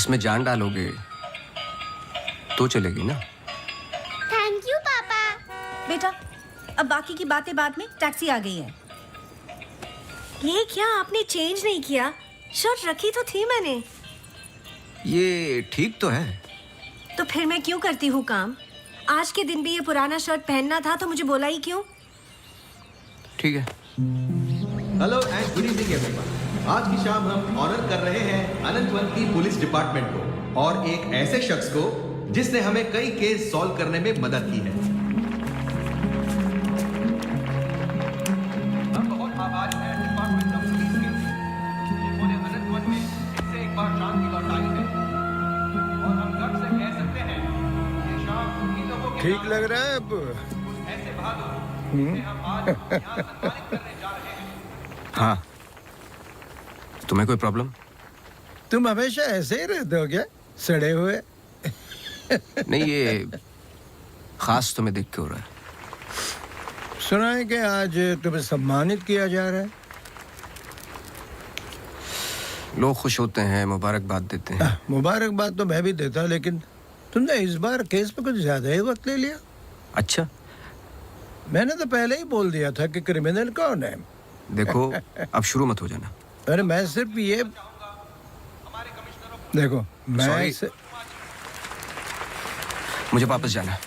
इसमें जान डालोगे तो चलेगी ना। थैंक यू पापा। बेटा, अब बाकी की बातें बाद में, टैक्सी आ गई है। ये क्या आपने चेंज नहीं किया? शर्ट रखी तो थी मैंने। ये ठीक तो है। तो फिर मैं क्यों करती हूँ काम? आज के दिन भी ये पुराना शर्ट पहनना था तो मुझे बोला ही क्यों? ठीक है। Hello and good evening everyone. आज की शाम हम ऑनर कर रहे हैं अनंतवंती पुलिस डिपार्टमेंट को और एक ऐसे शख्स को जिसने हमें कई केस सॉल्व करने में मदद की है। हम बहुत आभारी हैं डिपार्टमेंट ऑफ पुलिस के, जिन्होंने अनंतवन में फिर से एक बार शांति लौटाई है और हम गर्व से कह सकते हैं ये शाम उन्हीं लोगों के ठीक लग रहा है अब? ऐसे बहादुर जिन्हें हम आज यहाँ सम्मानित करने जा रहे हैं। हाँ, तुम्हें कोई प्रॉब्लम? तुम हमेशा ऐसे ही रहते हो क्या, सड़े हुए? नहीं, ये खास तुम्हें देख के हो रहा है। सुना है कि आज तुम्हें सम्मानित किया जा रहा है। लोग खुश होते हैं, मुबारकबाद देते हैं। मुबारकबाद तो मैं भी देता, लेकिन तुमने इस बार केस पे कुछ ज्यादा ही वक्त ले लिया। अच्छा, मैंने तो पहले ही बोल दिया था कि क्रिमिनल कौन है। देखो अब शुरू मत हो जाना। अरे मैं सिर्फ ये देखो, Sorry. मुझे वापस जाना है।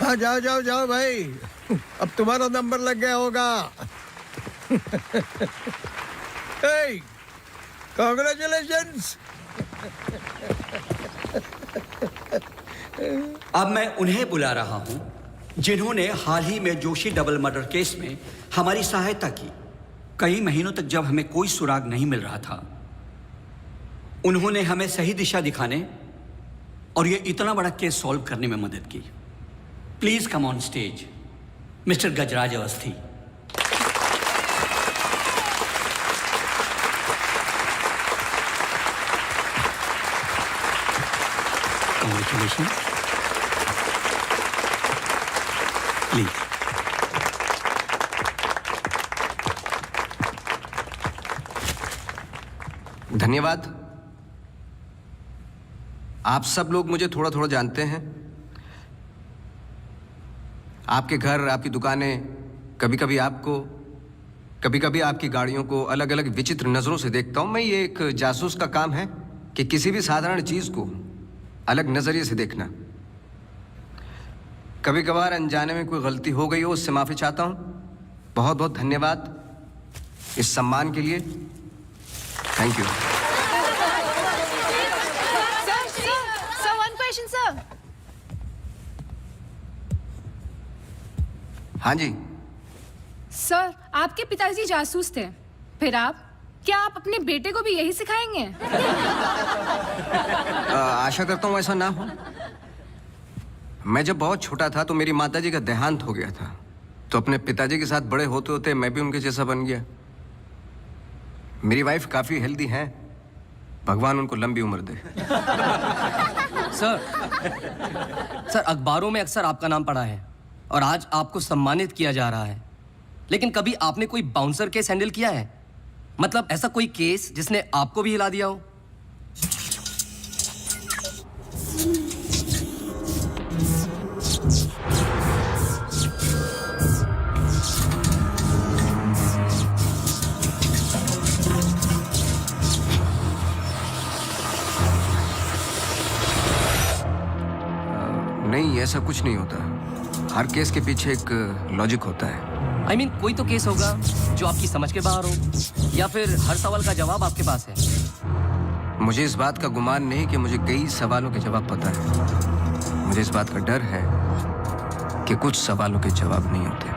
हाँ, जाओ जाओ जाओ भाई, अब तुम्हारा नंबर लग गया होगा। hey, congratulations! अब मैं उन्हें बुला रहा हूं जिन्होंने हाल ही में जोशी डबल मर्डर केस में हमारी सहायता की। कई महीनों तक जब हमें कोई सुराग नहीं मिल रहा था, उन्होंने हमें सही दिशा दिखाने और ये इतना बड़ा केस सॉल्व करने में मदद की। Please come on stage mister Gajraj Awasthi. Congratulations. Please. धन्यवाद। आप सब लोग मुझे थोड़ा थोड़ा जानते हैं। आपके घर, आपकी दुकानें, कभी कभी आपको, कभी कभी आपकी गाड़ियों को अलग अलग विचित्र नजरों से देखता हूं मैं। ये एक जासूस का काम है कि किसी भी साधारण चीज को अलग नजरिए से देखना। कभी कभार अनजाने में कोई गलती हो गई हो, उससे माफी चाहता हूं। बहुत बहुत धन्यवाद इस सम्मान के लिए। Thank you. Sir, one question, sir. हाँ जी। सर, आपके पिताजी जासूस थे, फिर आप? क्या आप अपने बेटे को भी यही सिखाएंगे? आशा करता हूँ ऐसा ना हो। मैं जब बहुत छोटा था तो मेरी माताजी का देहांत हो गया था, तो अपने पिताजी के साथ बड़े होते होते मैं भी उनके जैसा बन गया। मेरी वाइफ काफी हेल्दी है, भगवान उनको लंबी उम्र दे। सर अखबारों में अक्सर आपका नाम पड़ा है और आज आपको सम्मानित किया जा रहा है, लेकिन कभी आपने कोई बाउंसर केस हैंडल किया है? मतलब ऐसा कोई केस जिसने आपको भी हिला दिया हो? नहीं, ऐसा कुछ नहीं होता। हर केस के पीछे एक लॉजिक होता है। I mean, कोई तो केस होगा जो आपकी समझ के बाहर हो, या फिर हर सवाल का जवाब आपके पास है। मुझे इस बात का गुमान नहीं कि मुझे कई सवालों के जवाब पता है। मुझे इस बात का डर है कि कुछ सवालों के जवाब नहीं होते।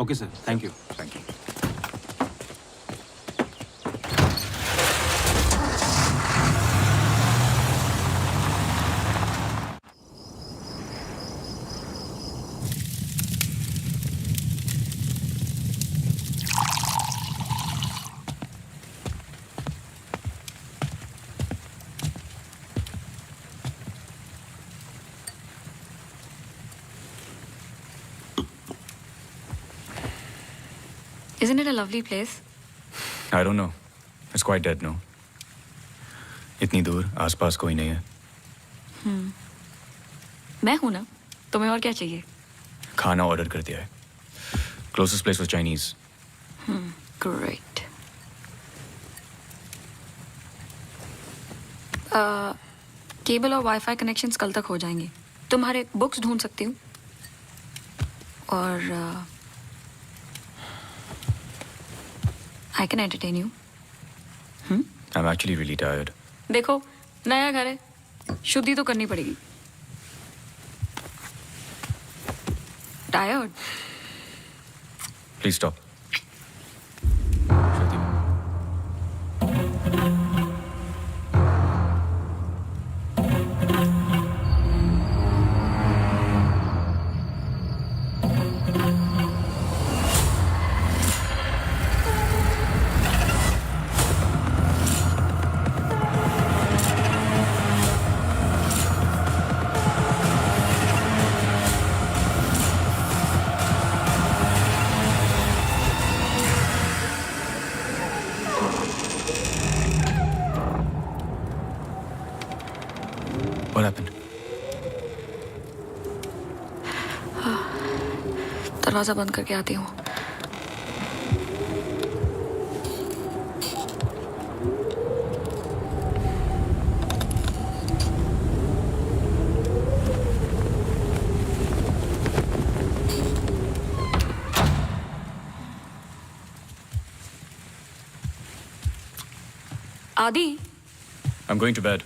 Okay, sir. Thank you. Thank you. Isn't it a lovely place? I don't know. It's quite dead, no? इतनी दूर आसपास कोई नहीं है. मैं हूं ना, तुम्हें और क्या चाहिए? खाना ऑर्डर कर दिया है. Closest place was Chinese. Great. Cable और वाईफाई कनेक्शंस कल तक हो जाएंगे. तुम्हारे बुक्स ढूंढ सकती हूँ. और I can entertain you. I'm actually really tired. देखो, नया घर है, शुद्धि तो करनी पड़ेगी. Tired? Please stop. What happened? दरवाजा बंद करके आती हूँ. आदि, I'm going to bed.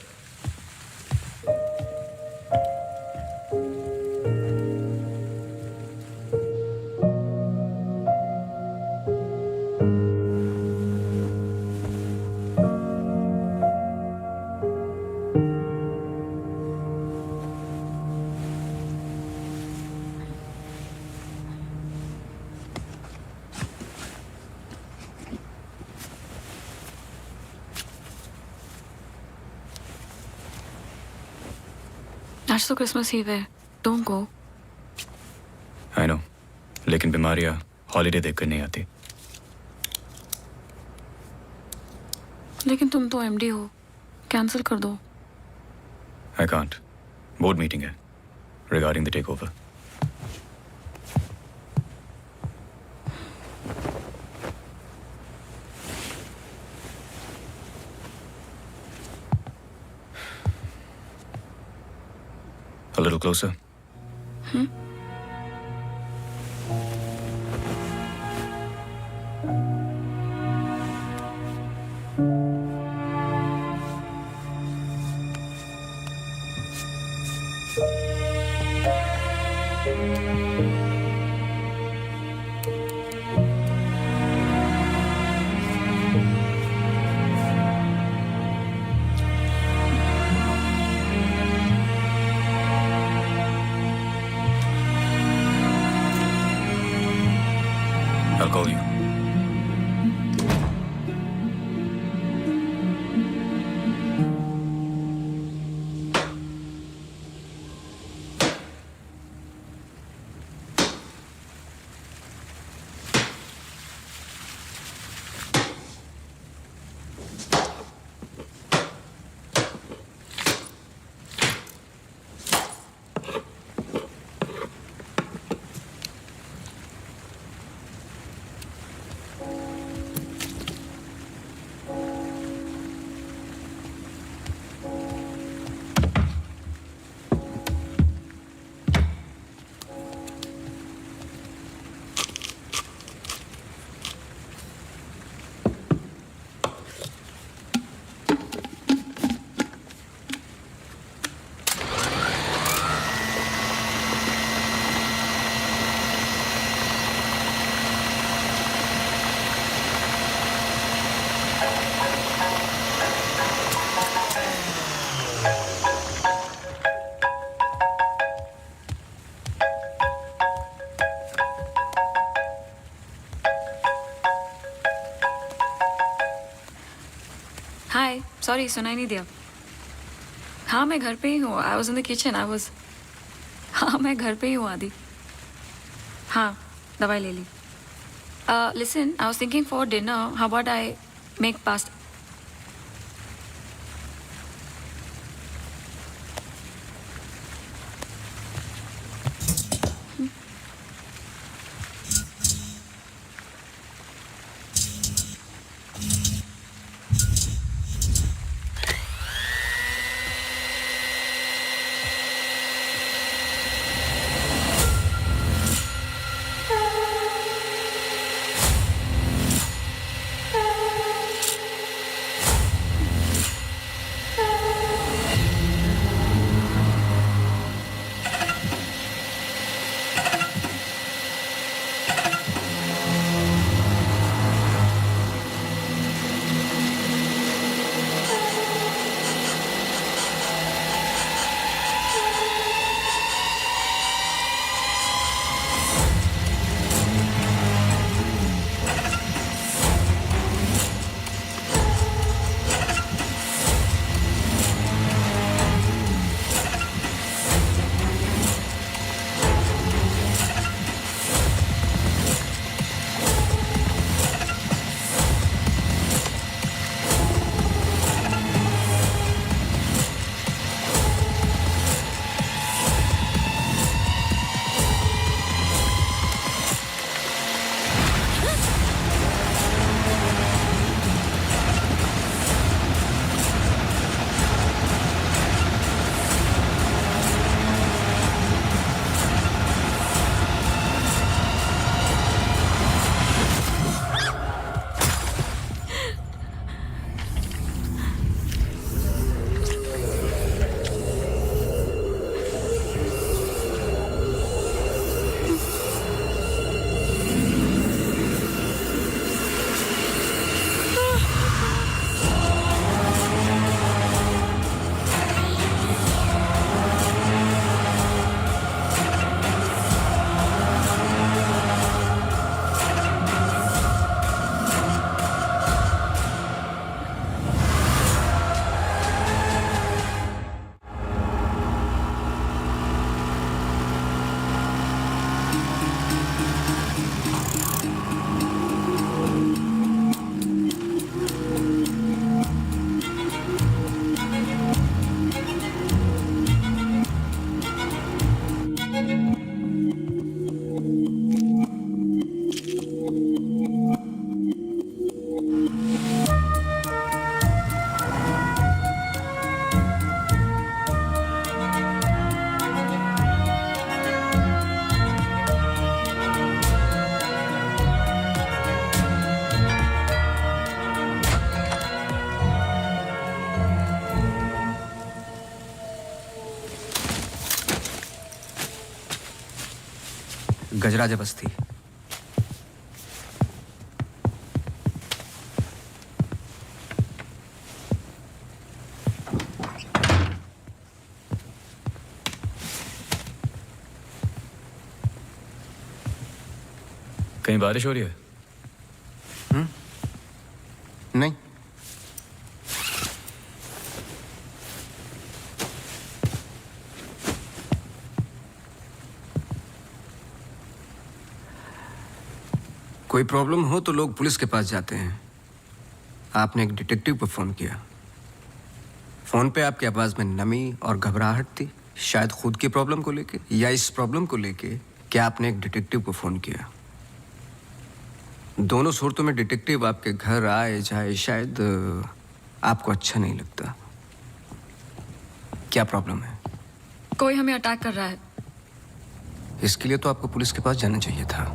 आज तो क्रिसमस ईव है. Don't go. I know. लेकिन बीमारियां हॉलीडे देखकर नहीं आती. लेकिन तुम तो एमडी हो. कैंसिल कर दो. I can't. Board meeting है regarding the takeover. A little closer. I'll call you. Hi, sorry, सुनाई नहीं दिया. हाँ, मैं घर पे ही हूँ. I was in the kitchen. हाँ, मैं घर पे ही हूँ आदि. हाँ, दवाई ले ली. Listen, I was thinking for dinner, how about I make pasta? गजराज बस्ती। कहीं बारिश हो रही है? नहीं। कोई प्रॉब्लम हो तो लोग पुलिस के पास जाते हैं। आपने एक डिटेक्टिव को फोन किया। फोन पे आपकी आवाज में नमी और घबराहट थी, शायद खुद की प्रॉब्लम को लेके या इस प्रॉब्लम को लेके कि आपने एक डिटेक्टिव को फोन किया। दोनों सूरतों में डिटेक्टिव आपके घर आए जाए शायद आपको अच्छा नहीं लगता। क्या प्रॉब्लम है? कोई हमें अटैक कर रहा है। इसके लिए तो आपको पुलिस के पास जाना चाहिए था।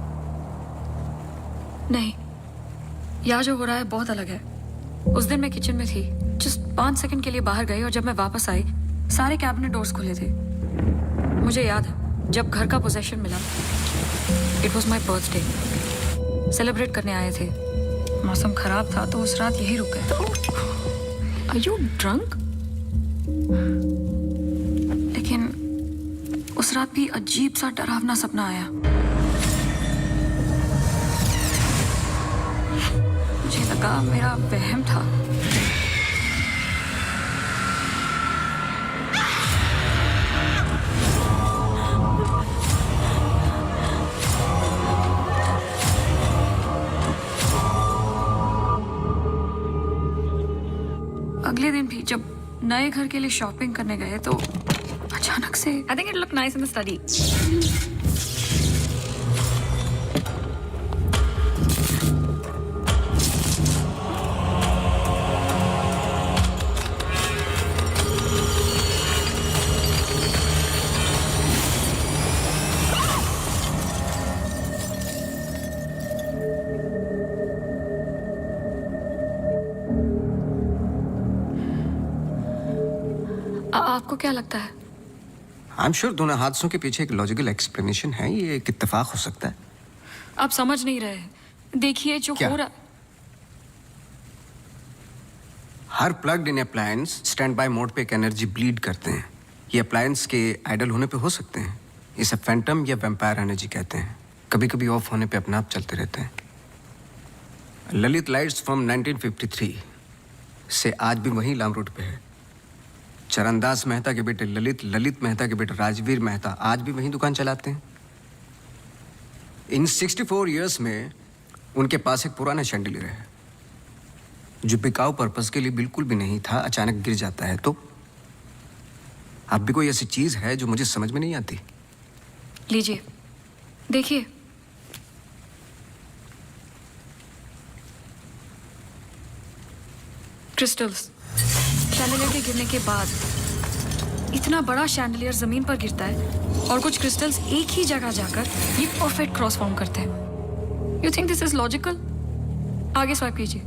नहीं, यहाँ जो हो रहा है बहुत अलग है। उस दिन मैं किचन में थी, जस्ट 5 सेकंड के लिए बाहर गई और जब मैं वापस आई सारे कैबिनेट डोर्स खुले थे। मुझे याद है जब घर का पोजेशन मिला, it was my birthday, celebrate करने आए थे। मौसम खराब था तो उस रात यही रुक गए। Are you drunk? लेकिन उस रात भी अजीब सा डरावना सपना आया। मुझे लगा मेरा वहम था। नए घर के लिए शॉपिंग करने गए तो अचानक से I think it look nice in the study. आपको क्या लगता है? आई एम श्योर दोनों हादसों के पीछे एक लॉजिकल एक्सप्लेनेशन है, ये एक इत्तेफाक हो सकता है। आप समझ नहीं रहे हैं। देखिए जो क्या? हो रहा हर plugged in appliance standby mode पे एक एनर्जी ब्लीड करते हैं। ये अप्लायंस के आइडल होने पे हो सकते हैं। इसे फैंटम या वैम्पायर एनर्जी कहते हैं। कभी कभी ऑफ होने पे अपने आप चलते रहते हैं। ललित लाइट्स फ्रॉम 1953 से आज भी वही लाम रोड पे है। चरणदास मेहता के बेटे ललित मेहता के बेटे राजवीर मेहता आज भी वही दुकान चलाते हैं। इन 64 इयर्स में उनके पास एक पुराना शैंडिलियर है जो बिकाऊ पर्पस के लिए बिल्कुल भी नहीं था, अचानक गिर जाता है। तो अब भी कोई ऐसी चीज है जो मुझे समझ में नहीं आती। लीजिए देखिए। क्रिस्टल्स। शैंडलियर के गिरने के बाद इतना बड़ा शैंडलियर जमीन पर गिरता है और कुछ क्रिस्टल्स एक ही जगह जाकर ये परफेक्ट क्रॉस फॉर्म करते हैं। You think this is logical? आगे स्वाइप कीजिए।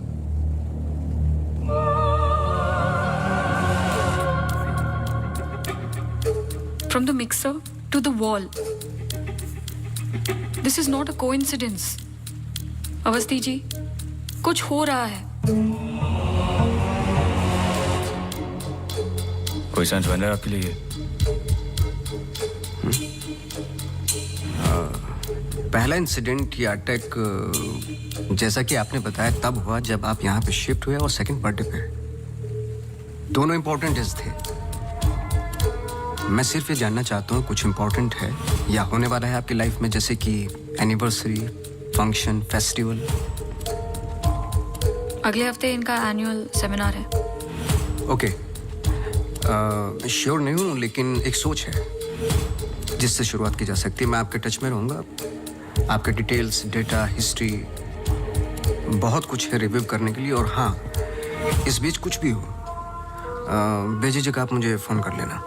From the mixer to the wall. This is not a coincidence. Awasthi ji, कुछ हो रहा है। कोई सेंस बन रहा है आपके लिए? पहला इंसिडेंट या अटैक जैसा कि आपने बताया तब हुआ जब आप यहाँ पे शिफ्ट हुए, और सेकंड बर्थडे पे। दोनों इंपॉर्टेंट डेज थे। मैं सिर्फ ये जानना चाहता हूँ कुछ इंपॉर्टेंट है या होने वाला है आपकी लाइफ में, जैसे कि एनिवर्सरी, फंक्शन, फेस्टिवल। अगले हफ्ते इनका एनुअल सेमिनार है। ओके, श्योर नहीं हूँ लेकिन एक सोच है जिससे शुरुआत की जा सकती है। मैं आपके टच में रहूँगा। आपके डिटेल्स, डेटा, हिस्ट्री बहुत कुछ है रिव्यू करने के लिए। और हाँ, इस बीच कुछ भी हो बेझिझक आप मुझे फ़ोन कर लेना।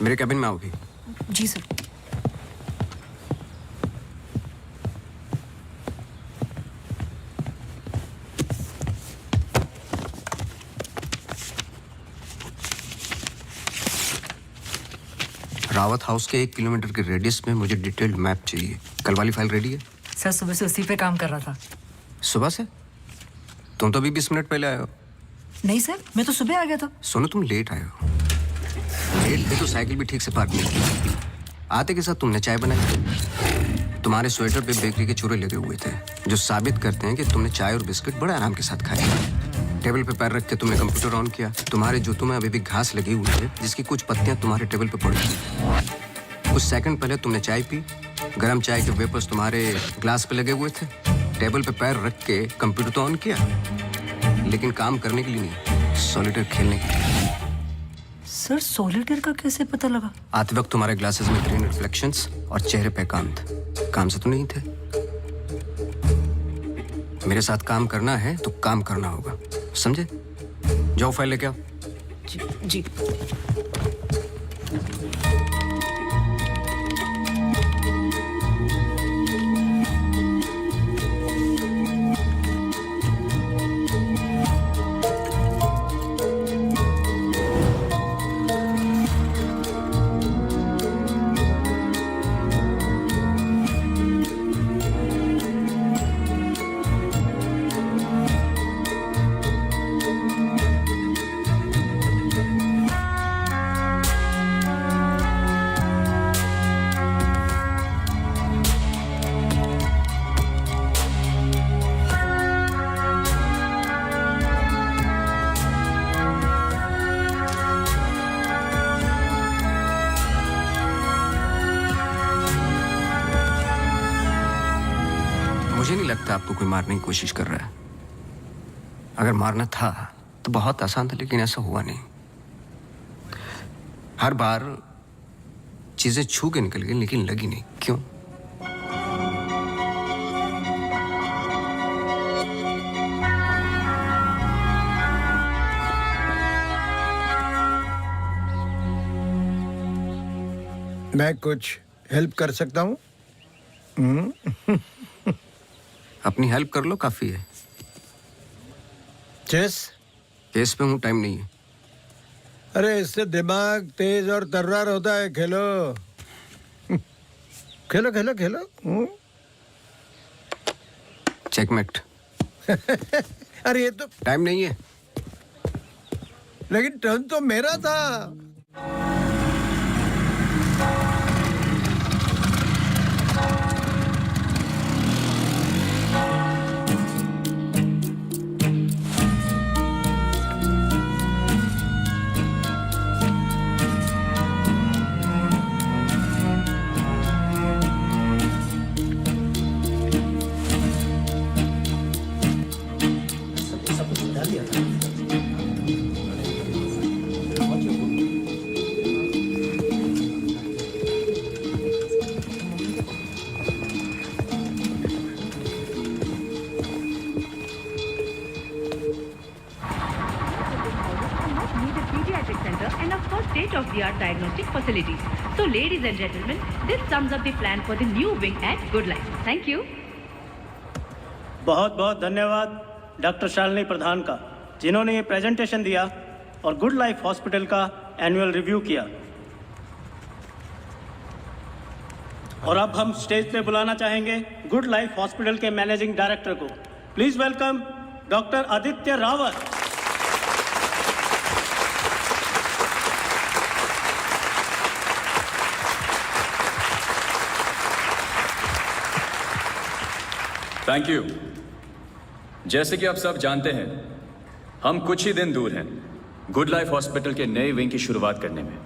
मेरे कैबिन में आओ भी। जी सर। रावत हाउस के 1 किलोमीटर के रेडियस में मुझे डिटेल्ड मैप चाहिए। कल वाली फाइल रेडी है? सर सुबह से उसी पे काम कर रहा था। सुबह से? तुम तो अभी 20 मिनट पहले आए हो। नहीं सर, मैं तो सुबह आ गया था। सुनो, तुम लेट आए हो। लेट थे तो साइकिल भी ठीक से पार्क नहीं की। आते के साथ तुमने चाय बनाई। तुम्हारे स्वेटर पे बेकरी के चूरे लगे हुए थे जो साबित करते हैं कि तुमने चाय और बिस्किट बड़े आराम के साथ खाए। टेबल पे पैर रख के तुमने कंप्यूटर ऑन किया। तुम्हारे जूतों में अभी भी घास लगी हुई है जिसकी कुछ पत्तियां तुम्हारे टेबल पे पड़ी थी। कुछ सेकंड पहले तुमने चाय पी। गर्म चाय के वेपर्स तुम्हारे ग्लास पे लगे हुए थे। टेबल पे पैर रख के कंप्यूटर तो ऑन किया, लेकिन काम करने के लिए नहीं, सॉलिटेयर खेलने के लिए। सर सॉलिटेयर का कैसे पता लगा? आते वक्त तुम्हारे ग्लासेस में ग्रीन रिफ्लेक्शंस और चेहरे पे एकांत। काम से तो नहीं थे। मेरे साथ काम करना है तो काम करना होगा, समझे? जाओ फाइल लेके आओ। जी। लगता आपको कोई मारने की कोशिश कर रहा है। अगर मारना था तो बहुत आसान था, लेकिन ऐसा हुआ नहीं। हर बार चीजें छू के निकल गई, लेकिन लगी नहीं। क्यों? मैं कुछ हेल्प कर सकता हूँ? अपनी हेल्प कर लो, काफी है। चेस? केस पे हूँ, टाइम नहीं है। अरे इससे दिमाग तेज और तर्रार होता है। खेलो खेलो खेलो खेलो। चेकमेट। अरे ये तो टाइम नहीं है। लेकिन टर्न तो मेरा था। And of course state-of-the-art diagnostic facilities. So ladies and gentlemen, this sums up the plan for the new wing at Good Life. Thank you. बहुत बहुत धन्यवाद डॉक्टर शालिनी प्रधान का, जिन्होंने ये प्रेजेंटेशन दिया और गुड लाइफ हॉस्पिटल का एनुअल रिव्यू किया। और अब हम स्टेज पे बुलाना चाहेंगे गुड लाइफ हॉस्पिटल के मैनेजिंग डायरेक्टर को। Please welcome doctor Aditya Rawat. Thank you. जैसे कि आप सब जानते हैं, हम कुछ ही दिन दूर हैं गुड लाइफ हॉस्पिटल के नए विंग की शुरुआत करने में।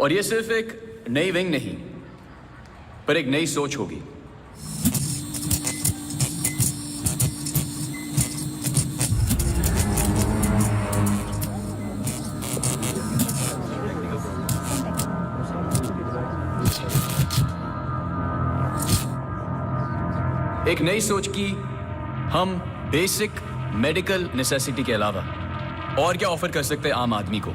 और ये सिर्फ एक नई विंग नहीं, पर एक नई सोच होगी। एक नई सोच की हम बेसिक मेडिकल नेसेसिटी के अलावा और क्या ऑफर कर सकते हैं आम आदमी को।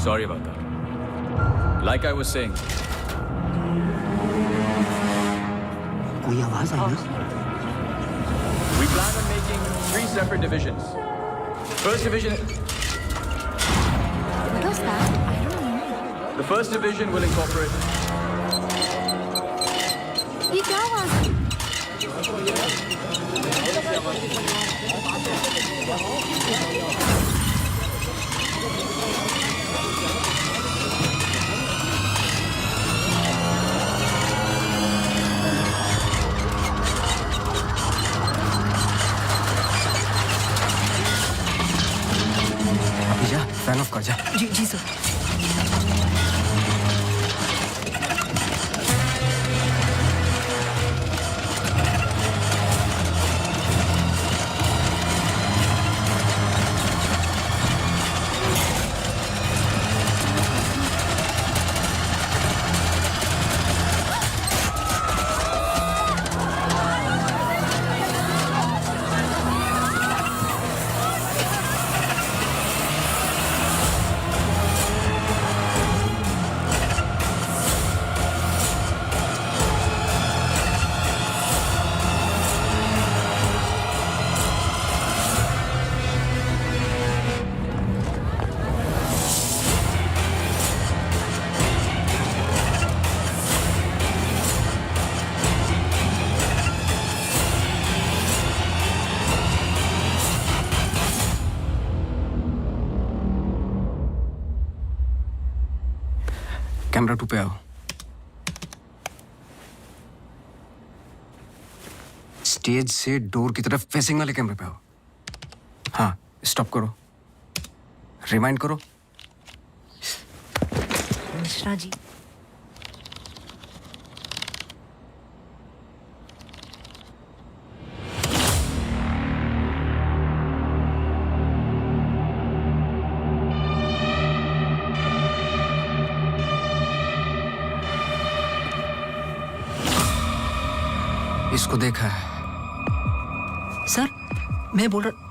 Sorry about that. Like I was saying, कोई आवाज आई ना? we plan on making 3 separate divisions. First division. What was that? I don't know. The first division will incorporate. ये क्या आवाज है? अभी जा, फैन ऑफ कर जा। जी जी सर। कैमरा 2 पे आओ। स्टेज से डोर की तरफ फेसिंग वाले कैमरे पे आओ। हाँ, स्टॉप करो, रिवाइंड करो। मिश्रा जी, इसको देखा है। सर मैं बोल रहा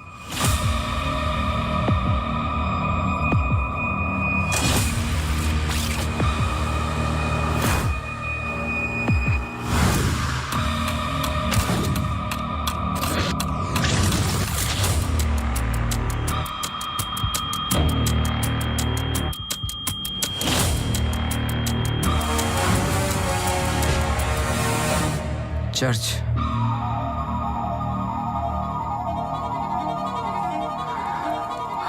चर्च।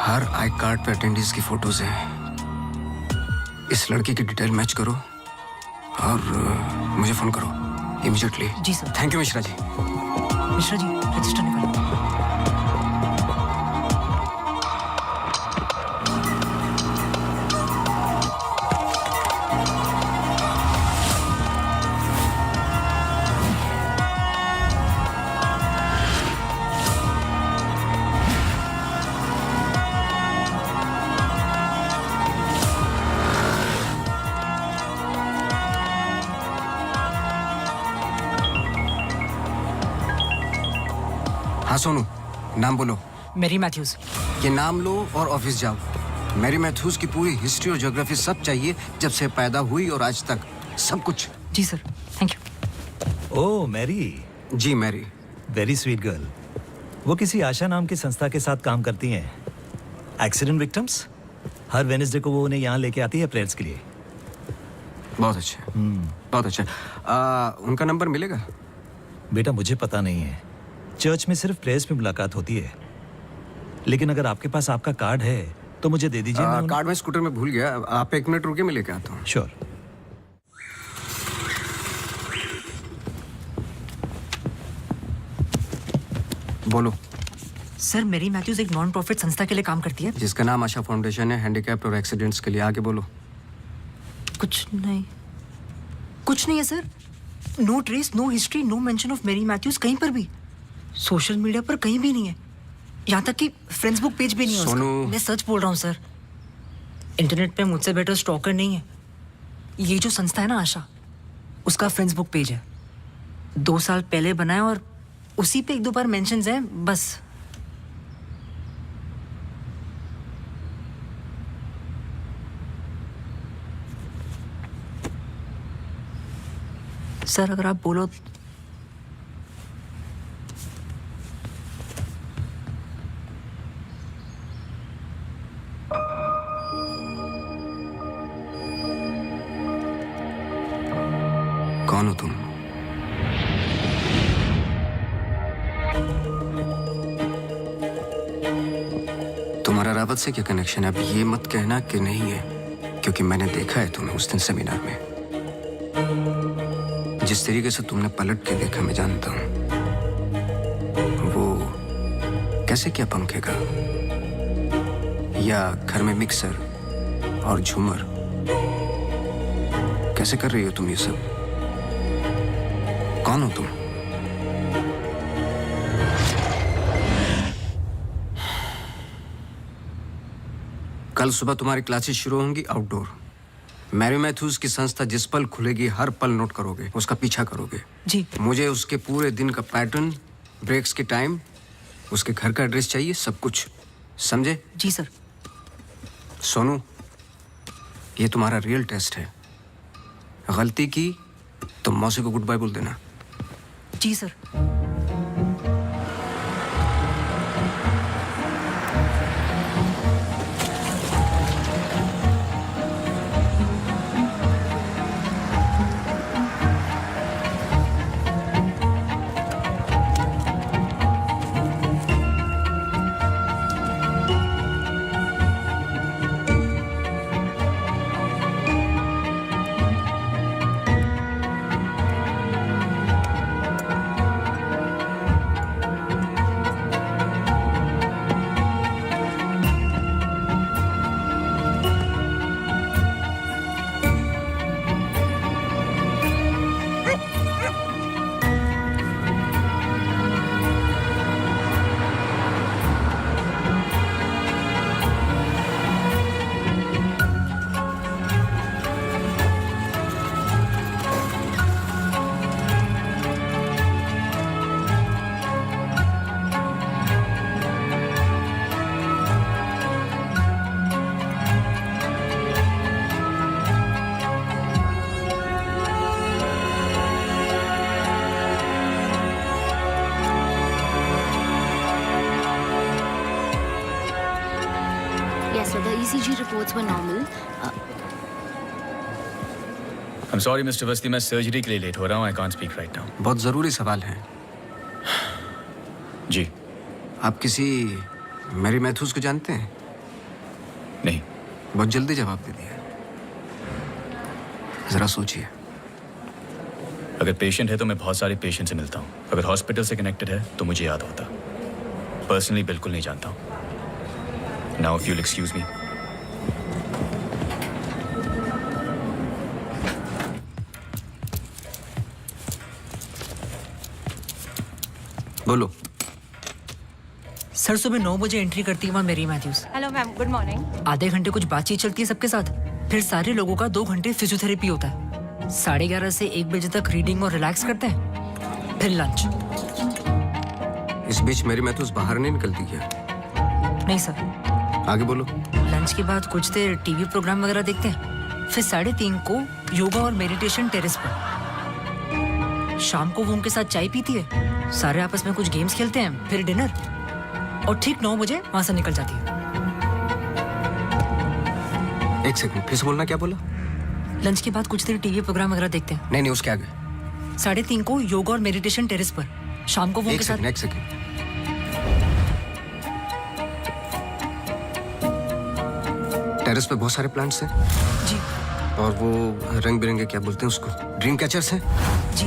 हर आई कार्ड पे अटेंडीज की फोटोज हैं। इस लड़की की डिटेल मैच करो और मुझे फोन करो इमीडिएटली। जी sir. Thank you Mishra ji. Mishra ji register निकालो। हाँ सोनू, नाम बोलो। Mary Mathews. ये नाम लो और ऑफिस जाओ। मैरी मैथ्यूज की पूरी हिस्ट्री और ज्योग्राफी सब चाहिए, जब से पैदा हुई और आज तक सब कुछ। जी sir thank you. Oh Mary. जी मैरी। Very sweet girl. वो किसी आशा नाम की संस्था के साथ काम करती हैं। Accident victims. हर वेडनेसडे को वो उन्हें यहाँ लेके आती है प्रेयर्स के लिए। बहुत अच्छा। बहुत अच्छा। उनका नंबर मिलेगा? बेटा मुझे पता नहीं है, चर्च में सिर्फ प्रेयर्स में मुलाकात होती है। लेकिन अगर आपके पास आपका कार्ड है तो मुझे दे दीजिए। कार्ड में स्कूटर में भूल गया, आप 1 मिनट रुके, मैं लेके आता हूँ। श्योर। बोलो। सर मैरी मैथ्यूज एक नॉन प्रॉफिट संस्था के लिए काम करती है जिसका नाम आशा फाउंडेशन है, हैंडीकैप्ड और एक्सीडेंट्स के लिए। आगे बोलो। कुछ नहीं है sir. No trace, no history, no mention of Mary Mathews कहीं पर भी। सोशल मीडिया पर कहीं भी नहीं है, यहाँ तक कि फेसबुक पेज भी नहीं है उसका। मैं सच बोल रहा हूँ सर। इंटरनेट पे मुझसे बेटर स्टॉकर नहीं है। ये जो संस्था है ना आशा, उसका फेसबुक पेज है, 2 साल पहले बना है और उसी पे 1-2 बार मेंशंस हैं बस। सर अगर आप बोलो। कौन हो तुम? तुम्हारा रावत से क्या कनेक्शन है? अब ये मत कहना कि नहीं है, क्योंकि मैंने देखा है तुम्हें उस दिन सेमिनार में। जिस तरीके से तुमने पलट के देखा मैं जानता हूं। वो कैसे, क्या पंखे का या घर में मिक्सर और झूमर, कैसे कर रही हो तुम ये सब? कौन हो तुम? कल सुबह तुम्हारी क्लासेस शुरू होंगी आउटडोर। मैरी मैथ्यूज की संस्था जिस पल खुलेगी हर पल नोट करोगे, उसका पीछा करोगे। जी। मुझे उसके पूरे दिन का पैटर्न, ब्रेक्स के टाइम, उसके घर का एड्रेस चाहिए, सब कुछ। समझे? जी सर। सोनू, ये तुम्हारा रियल टेस्ट है। गलती की तो मौसी को गुड बाय बोल देना। जी sir. sir. The ECG reports were normal. I'm sorry, Mr. Vasti, मैं सर्जरी के लिए लेट हो रहा हूँ. I can't speak right now. बहुत ज़रूरी सवाल है. जी. आप किसी मैरी मैथ्यूज को जानते हैं? नहीं. बहुत जल्दी जवाब दे दिया. जरा सोचिए. अगर पेशेंट है तो मैं बहुत सारे पेशेंट से मिलता हूँ. अगर हॉस्पिटल से कनेक्टेड है तो मुझे याद होता. पर्सनली बिल्कुल नहीं जानता हूँ. Now if you'll excuse me. बोलो. सर सुबह 9 बजे एंट्री करती है वहाँ Mary Mathews. Hello ma'am, good morning. आधे घंटे कुछ बातचीत चलती है सबके साथ, फिर सारे लोगों का 2 घंटे फिजियोथेरेपी होता है. 11:30 से 1 बजे तक रीडिंग और रिलैक्स करते हैं, फिर लंच. इस बीच मेरी मैथ्यूज बाहर नहीं निकलती क्या? नहीं सर. आगे बोलो. लंच के बाद कुछ देर टीवी प्रोग्राम वगैरह देखते हैं, फिर 3:30 को योगा और मेडिटेशन टेरेस पर. शाम को वो उनके साथ चाय पीती है, सारे आपस में कुछ गेम्स खेलते हैं, फिर डिनर, और ठीक 9 बजे वहां से निकल जाती है. एक सेकंड, फिर से बोलना. क्या बोला? लंच के बाद कुछ देर टीवी प्रोग्राम वगैरह देखते हैं. नहीं, उसके आगे. 3:30 को योगा और मेडिटेशन टेरेस पर. शाम को वो उनके साथ. एक सेकंड. टेरेस पे बहुत सारे प्लांट्स हैं. जी. और वो रंग बिरंगे, क्या बोलते हैं उसको, ड्रीम कैचर्स हैं. जी.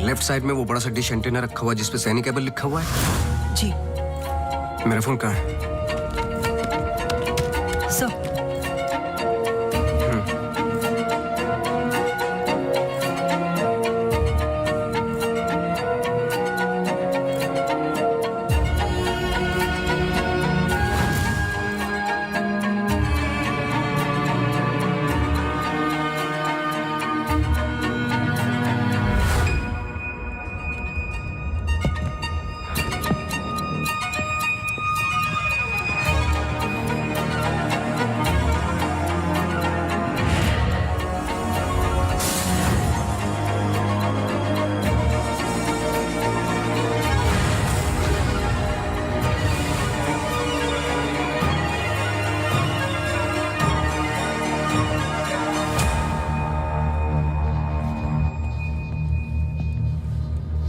लेफ्ट साइड में वो बड़ा सा डिश एंटीना रखा हुआ है जिसपे सैनिकेबल लिखा हुआ है. जी. मेरा फोन कहाँ है? Sir.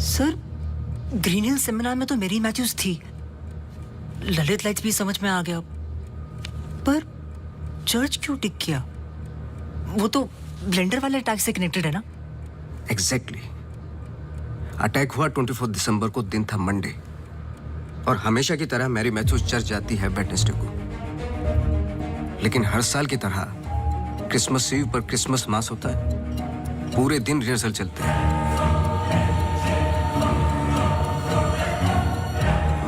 Sir, Green Hill seminar में तो मेरी मैथ्यूज थी. ललित लाइट्स भी समझ में आ गया, पर चर्च क्यों टिक किया? वो तो ब्लेंडर वाले अटैक से कनेक्टेड है ना? एग्जैक्टली. अटैक हुआ 24 दिसंबर को, दिन था मंडे, और हमेशा की तरह मैरी मैथ्यूज चर्च जाती है वेडनेसडे को. लेकिन हर साल की तरह क्रिसमस ईव पर क्रिसमस मास होता है. पूरे दिन रिहर्सल चलते हैं.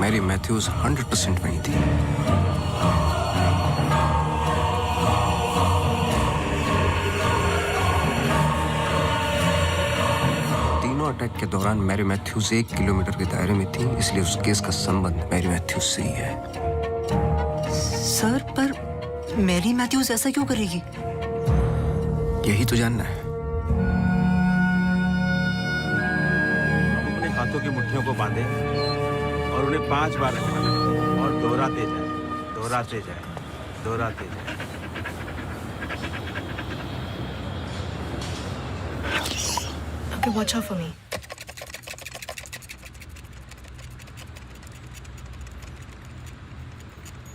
मैरी मैथ्यूज 100% वहीं थी. तीनों अटैक के दौरान मैरी मैथ्यूज 1 किलोमीटर के दायरे में थी, इसलिए उस केस का संबंध मैरी मैथ्यूज से ही है. सर, पर मैरी मैथ्यूज ऐसा क्यों करेगी? यही तो जानना है. अपने हाथों की मुट्ठियों को बांधे और उन्हें 5 बार रखना और दोहराते जाए, दोहराते जाए, दोहराते जाए. Okay, watch out for me.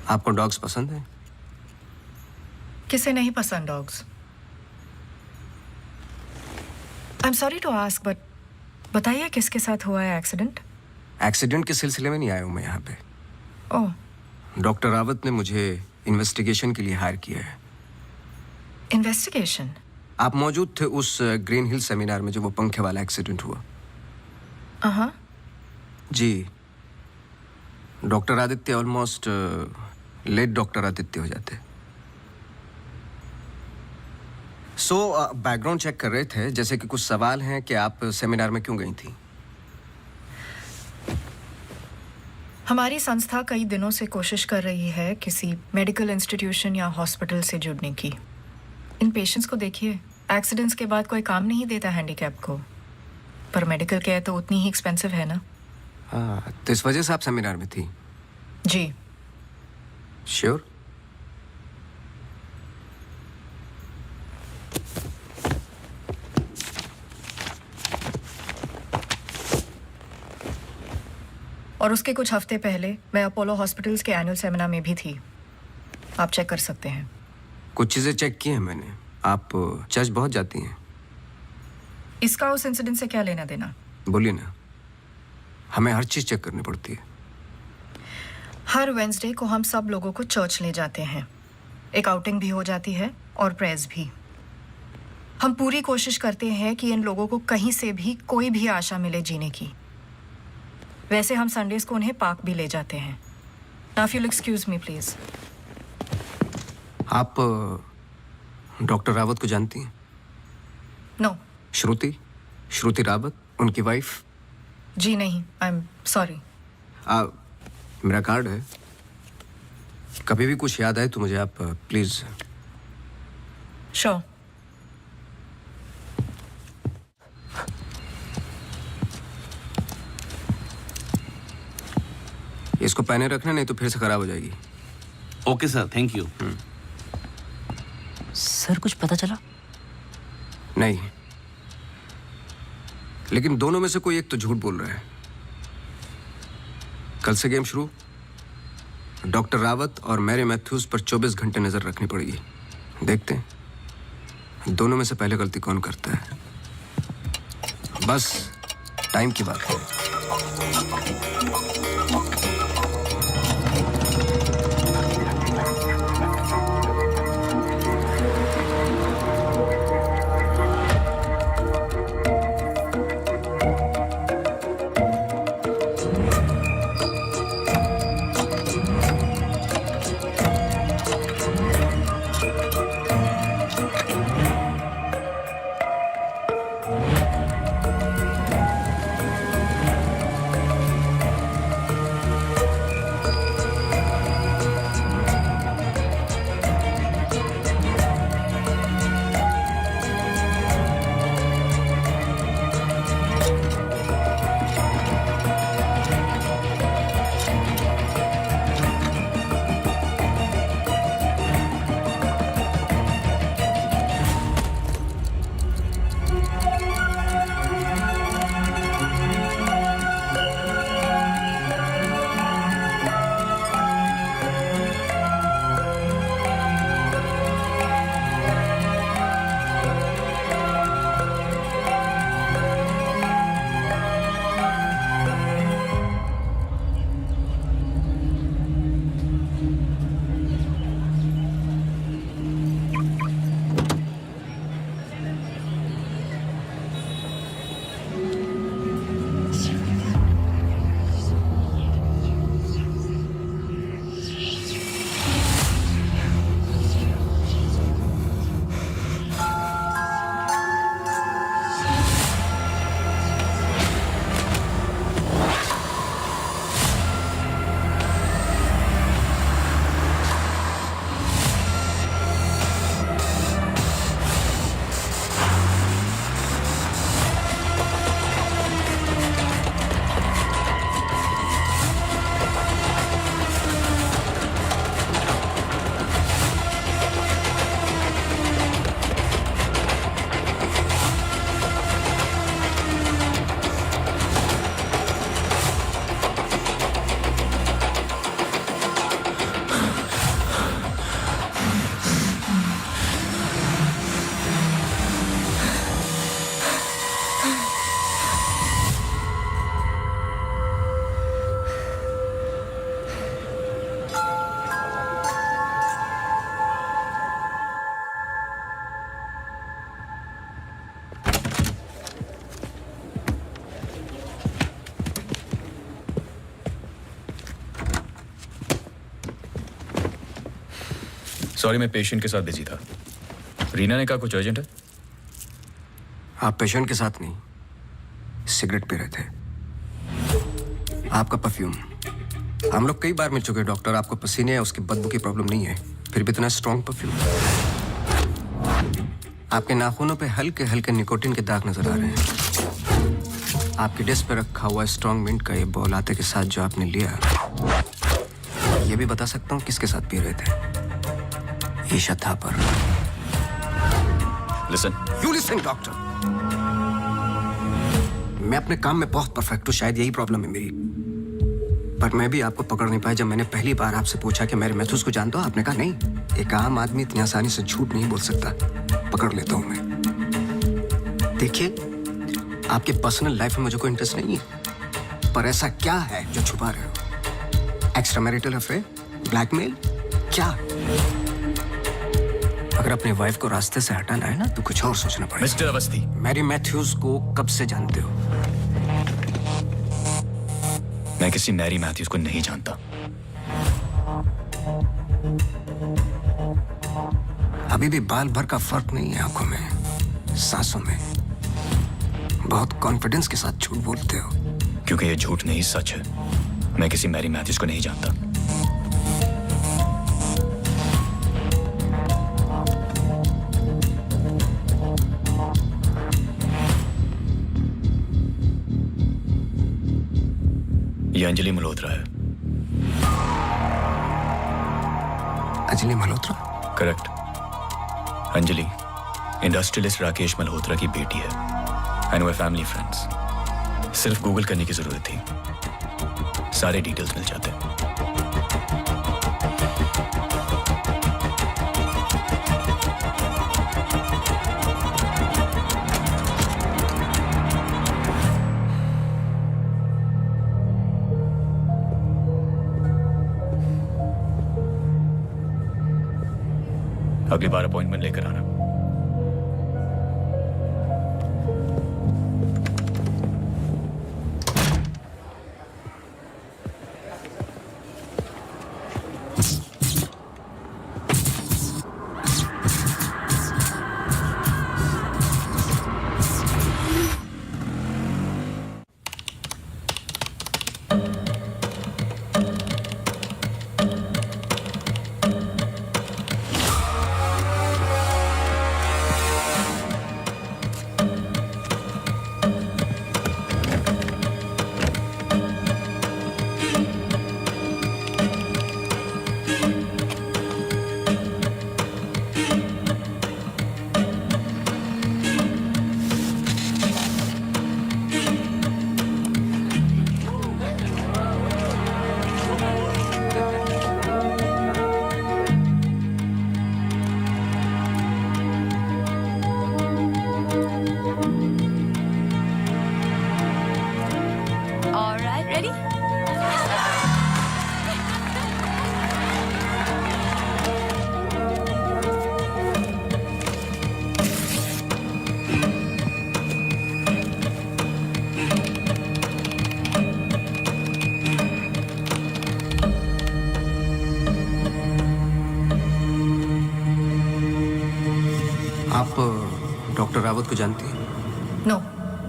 आपको डॉग्स पसंद है? किसे नहीं पसंद dogs? I am sorry to ask, but बताइए किसके साथ हुआ है एक्सीडेंट? एक्सीडेंट के सिलसिले में नहीं आया हूं मैं यहाँ पे. ओह. डॉक्टर रावत ने मुझे इन्वेस्टिगेशन के लिए हायर किया है. इन्वेस्टिगेशन? आप मौजूद थे उस ग्रीन हिल सेमिनार में जब वो पंखे वाला एक्सीडेंट हुआ? हाँ. जी. Doctor Aditya almost late doctor Aditya हो जाते. सो बैकग्राउंड चेक कर रहे थे, जैसे कि कुछ सवाल हैं कि आप सेमिनार में क्यों गई थी? हमारी संस्था कई दिनों से कोशिश कर रही है किसी मेडिकल इंस्टीट्यूशन या हॉस्पिटल से जुड़ने की. इन पेशेंट्स को देखिए, एक्सीडेंट्स के बाद कोई काम नहीं देता हैंडीकैप को, पर मेडिकल केयर तो उतनी ही एक्सपेंसिव है ना. तो इस वजह से आप सेमिनार में थी? जी. श्योर? और उसके कुछ हफ्ते पहले मैं अपोलो हॉस्पिटल्स के एनुअल सेमिनार में भी थी। आप चेक कर सकते हैं। कुछ चीज़ें चेक की हैं मैंने। आप चर्च बहुत जाती हैं। इसका उस इंसिडेंट से क्या लेना देना? बोलिए ना। हमें हर चीज़ चेक करनी पड़ती है। हर वेंसडे को हम सब लोगों को चर्च ले जाते हैं। एक आउटिंग भी हो जाती है और प्रेयर्स भी। हम पूरी कोशिश करते हैं कि इन लोगों को कहीं से भी कोई भी आशा मिले जीने की। वैसे हम संडेज को उन्हें पार्क भी ले जाते हैं। Now if you'll excuse me please। आप डॉक्टर रावत को जानती हैं? नो। श्रुति रावत, उनकी वाइफ? जी नहीं, आई एम सॉरी। मेरा कार्ड है, कभी भी कुछ याद आए तो मुझे आप प्लीज। श्योर। इसको पहने रखना, नहीं तो फिर से खराब हो जाएगी। Okay sir, thank you. Sir कुछ पता चला? नहीं, लेकिन दोनों में से कोई एक तो झूठ बोल रहा है। कल से गेम शुरू। डॉक्टर रावत और मैरी मैथ्यूज पर 24 घंटे नजर रखनी पड़ेगी। देखते हैं दोनों में से पहले गलती कौन करता है। बस टाइम की बात है। सॉरी, मैं पेशेंट के साथ बिजी था। रीना ने कहा कुछ अर्जेंट है। आप पेशेंट के साथ नहीं, सिगरेट पी रहे थे। आपका परफ्यूम, हम लोग कई बार मिल चुके हैं डॉक्टर। आपको पसीने या उसकी बदबू की प्रॉब्लम नहीं है, फिर भी इतना स्ट्रॉन्ग परफ्यूम। आपके नाखूनों पे हल्के हल्के निकोटिन के दाग नजर आ रहे हैं। आपकी डेस्क पे रखा हुआ स्ट्रॉन्ग मिंट का ये बॉल आते के साथ जो आपने लिया, ये भी बता सकता हूँ किसके साथ पी रहे थे। Isha Thapar. Listen. You listen doctor. मैं अपने काम में बहुत परफेक्ट हूँ, शायद यही प्रॉब्लम है मेरी। पर मैं भी आपको पकड़ नहीं पाया जब मैंने पहली बार आपसे पूछा कि मैरी मैथ्यूज को जानते हो। आपने कहा नहीं, एक आम आदमी इतनी आसानी से झूठ नहीं बोल सकता। पकड़ लेता हूं मैं। देखिए, आपके पर्सनल लाइफ में मुझे कोई इंटरेस्ट नहीं है, पर ऐसा क्या है जो छुपा रहे हो? एक्स्ट्रा मैरिटल अफेयर, ब्लैकमेल, क्या? अगर अपने वाइफ को रास्ते से हटाना है ना तो कुछ और सोचना पड़ेगा। मिस्टर अवस्थी, मैरी मैथ्यूज को कब से जानते हो? मैं किसी मैरी मैथ्यूज को नहीं जानता। अभी भी बाल भर का फर्क नहीं है आंखों में, सांसों में। बहुत कॉन्फिडेंस के साथ झूठ बोलते हो। क्योंकि ये झूठ नहीं सच है। मैं किसी मैरी मैथ्यूज को नहीं जानता। ये अंजलि मल्होत्रा है। अंजलि मल्होत्रा? करेक्ट। अंजलि इंडस्ट्रियलिस्ट राकेश मल्होत्रा की बेटी है एंड वे फैमिली फ्रेंड्स। सिर्फ गूगल करने की जरूरत थी, सारे डिटेल्स मिल जाते। अगली बार अपॉइंटमेंट लेकर आना। आप डॉक्टर रावत को जानती हैं? नो।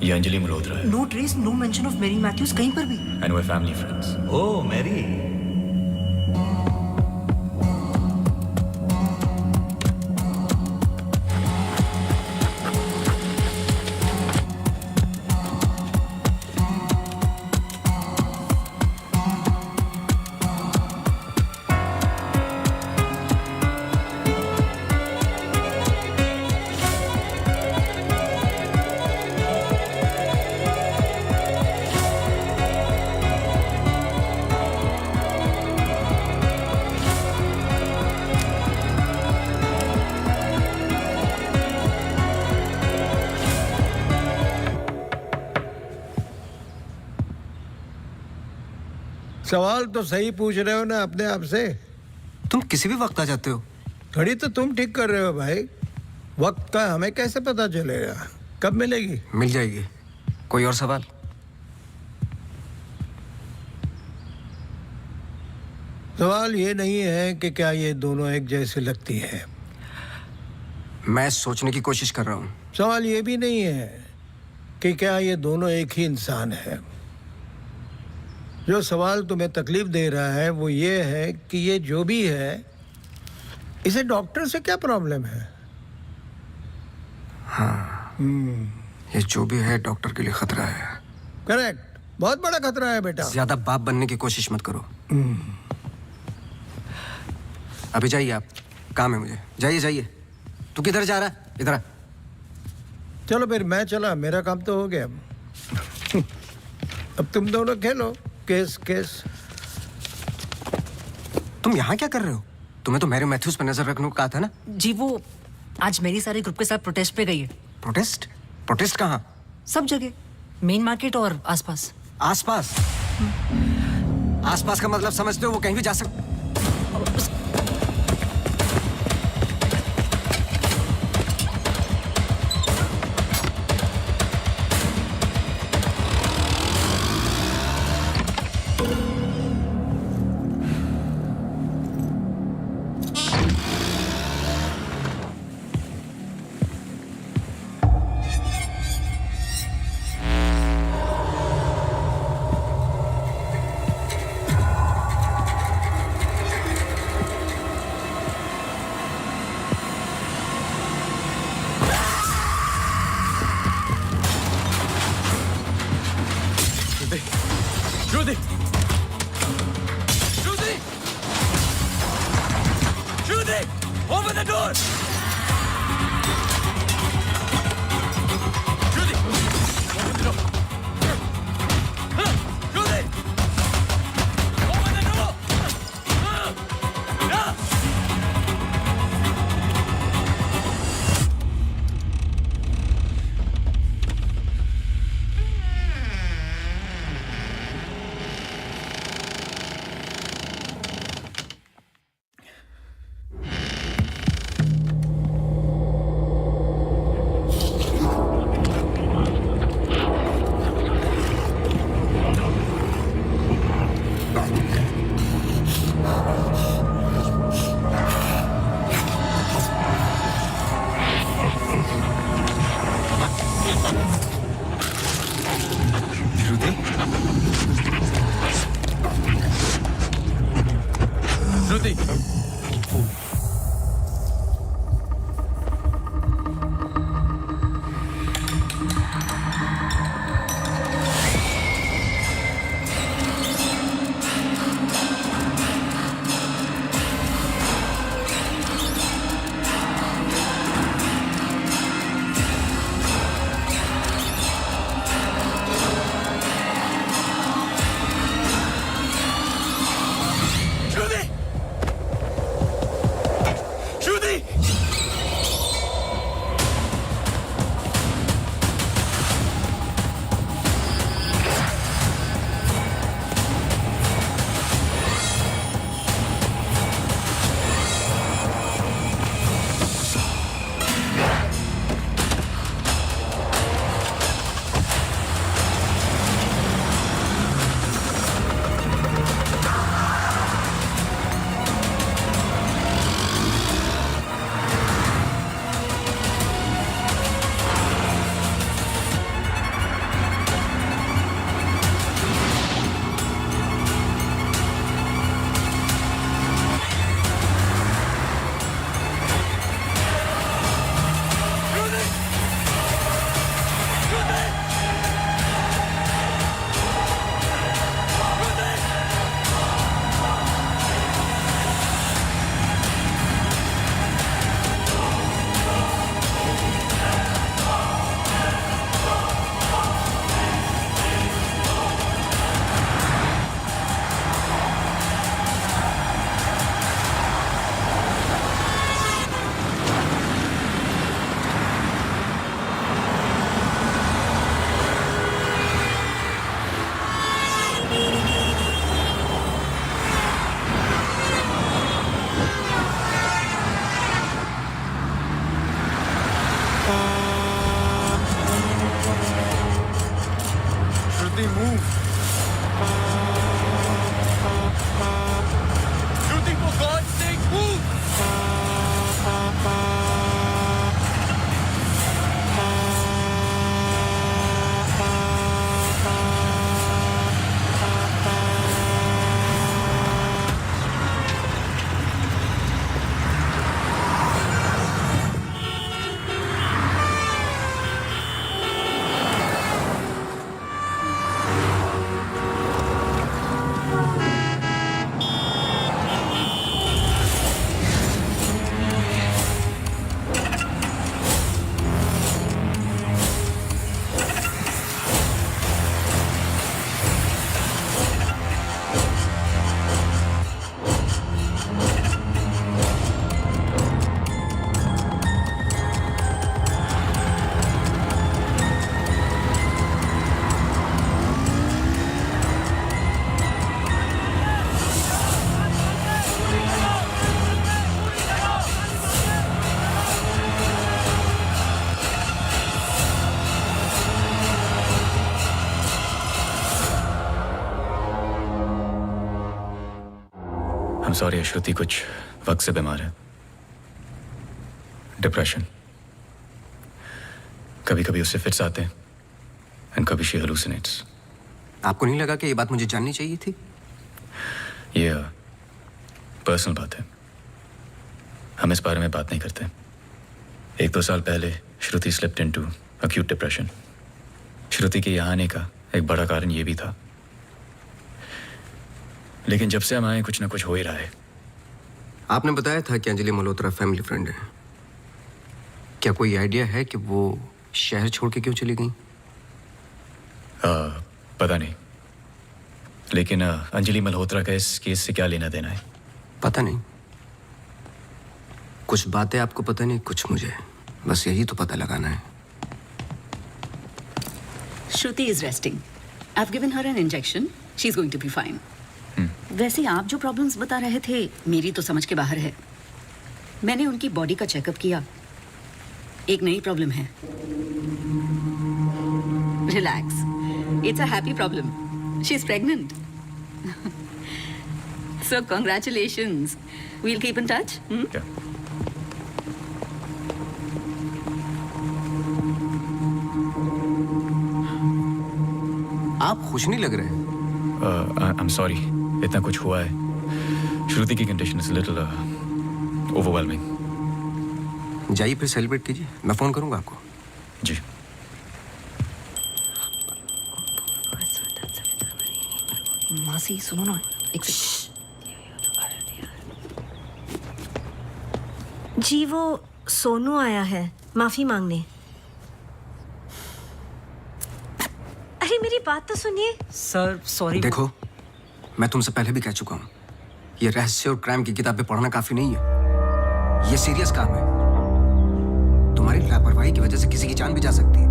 ये अंजलि मल्होत्रा है no trace, no mention of Mary Mathews कहीं पर भी। एंड वे फैमिली फ्रेंड्स। ओह मैरी, सवाल तो सही पूछ रहे हो ना अपने आप से। तुम किसी भी वक्त आ जाते हो। घड़ी तो तुम ठीक कर रहे हो भाई, वक्त का हमें कैसे पता चलेगा? कब मिलेगी? मिल जाएगी। कोई और सवाल? सवाल ये नहीं है कि क्या ये दोनों एक जैसी लगती हैं। मैं सोचने की कोशिश कर रहा हूँ। सवाल ये भी नहीं है कि क्या ये दोनों एक ही इंसान है। जो सवाल तुम्हें तकलीफ दे रहा है वो ये है कि ये जो भी है, इसे डॉक्टर से क्या प्रॉब्लम है? हाँ, ये जो भी है डॉक्टर के लिए खतरा है। करेक्ट, बहुत बड़ा खतरा है बेटा। ज्यादा बाप बनने की कोशिश मत करो। अभी जाइए आप, काम है मुझे। जाइए जाइए। तू किधर जा रहा है? इधर आ। चलो फिर मैं चला, मेरा काम तो हो गया। अब तुम दोनों खेलो केस केस। तुम यहाँ क्या कर रहे हो? तुम्हें तो मैरी मैथ्यूज पर नजर रखने को कहा था ना? जी वो आज मेरी सारे ग्रुप के साथ प्रोटेस्ट पे गई है। प्रोटेस्ट? प्रोटेस्ट कहाँ? सब जगह, मेन मार्केट और आसपास। आसपास? आसपास का मतलब समझते हो? वो कहीं भी जा सकते। Judy! Judy! Judy! Open the door! Judy! Open the door! Judy! Open the door! Judy! Judy! हम सॉरी, श्रुति कुछ वक्त से बीमार है, डिप्रेशन। कभी कभी उससे फिट्स आते हैं एंड कभी शी हेलुसिनेट्स। आपको नहीं लगा कि ये बात मुझे जाननी चाहिए थी? ये पर्सनल बात है, हम इस बारे में बात नहीं करते। 1-2 साल पहले श्रुति स्लिप्ड इनटू एक्यूट डिप्रेशन। श्रुति के यहाँ आने का एक बड़ा कारण ये भी था, लेकिन जब से हम आए कुछ ना कुछ हो ही रहा है। आपने बताया था कि अंजलि मल्होत्रा फैमिली फ्रेंड है। क्या कोई आइडिया है कि वो शहर छोड़ के क्यों चली गई? पता नहीं, लेकिन अंजलि मल्होत्रा का इस केस से क्या लेना देना है? पता नहीं। कुछ बातें आपको पता नहीं, कुछ मुझे। बस यही तो पता लगाना है। Shruti is resting. I've given her an injection. She's going to be fine. वैसे आप जो प्रॉब्लम्स बता रहे थे मेरी तो समझ के बाहर है। मैंने उनकी बॉडी का चेकअप किया, एक नई प्रॉब्लम है। Relax, it's a happy problem. She is pregnant. So congratulations. We'll keep in touch. आप खुश नहीं लग रहे। आई एम सॉरी, इतना कुछ हुआ है। श्रुति की कंडीशन इज लिटिल ओवरवेलमिंग। जाइए फिर सेलिब्रेट कीजिए, मैं फोन करूंगा आपको। जी। मासी सुनो ना, जी वो सोनू आया है माफी मांगने। अरे मेरी बात तो सुनिए। Sir sorry. देखो, मैं तुमसे पहले भी कह चुका हूं, ये रहस्य और क्राइम की किताबें पढ़ना काफी नहीं है। ये सीरियस काम है। तुम्हारी लापरवाही की वजह से किसी की जान भी जा सकती है।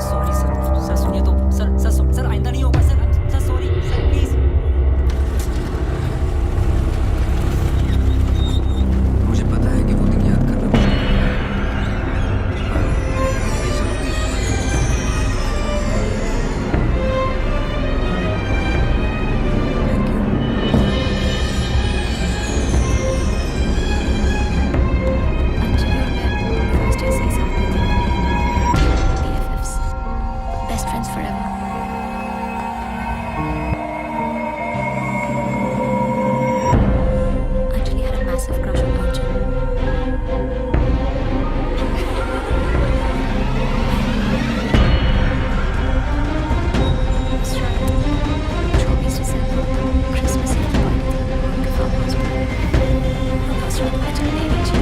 सॉरी सर, सर सुनिए तो। सर आइंदा नहीं होगा सर सॉरी सर प्लीज। मुझे पता है कि वो दिन याद करना Best friends forever. Anjali had a massive crush on Arjun. That's right. 24 December, Christmas Eve party थी उनके फार्म हाउस पर। First रात को चले गए नीचे।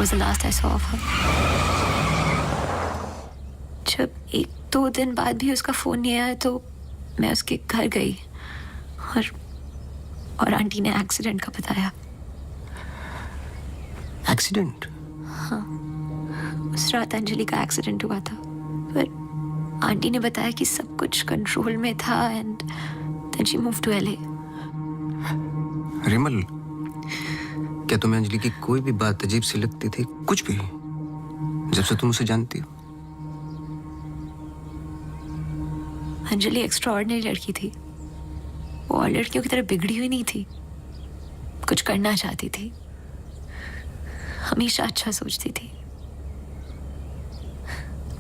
was the last I saw of her. जब 1-2 दिन बाद भी उसका फोन नहीं आया तो मैं उसके घर गई और आंटी ने एक्सीडेंट का बताया। एक्सीडेंट? हाँ, उस रात अंजलि का एक्सीडेंट हुआ था, पर आंटी ने बताया कि सब कुछ कंट्रोल में था and then she move to LA। Rimal, क्या तुम्हें अंजलि की कोई भी बात अजीब सी लगती थी? कुछ भी, जब से तुम उसे जानती हो? अंजलि एक्स्ट्राऑर्डिनरी लड़की थी। वो और लड़कियों की तरह बिगड़ी हुई नहीं थी। कुछ करना चाहती थी, हमेशा अच्छा सोचती थी।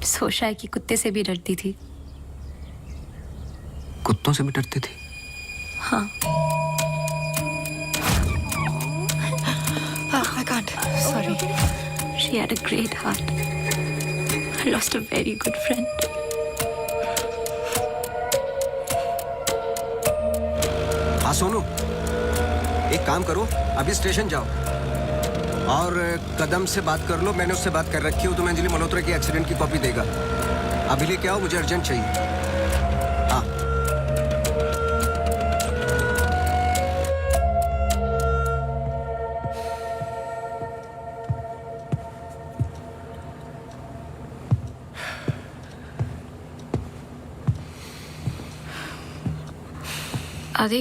सोचा है कि कुत्ते से भी डरती थी। कुत्तों से भी डरती थी? हाँ। I can't. Sorry. She had a great heart. I lost a very good friend. हाँ सोनू, एक काम करो, अभी स्टेशन जाओ और कदम से बात कर लो। मैंने उससे बात कर रखी हो, तुम्हें अंजलि मल्होत्रा की एक्सीडेंट की कॉपी देगा। अभी लेके आओ, मुझे अर्जेंट चाहिए। हाँ। आदि,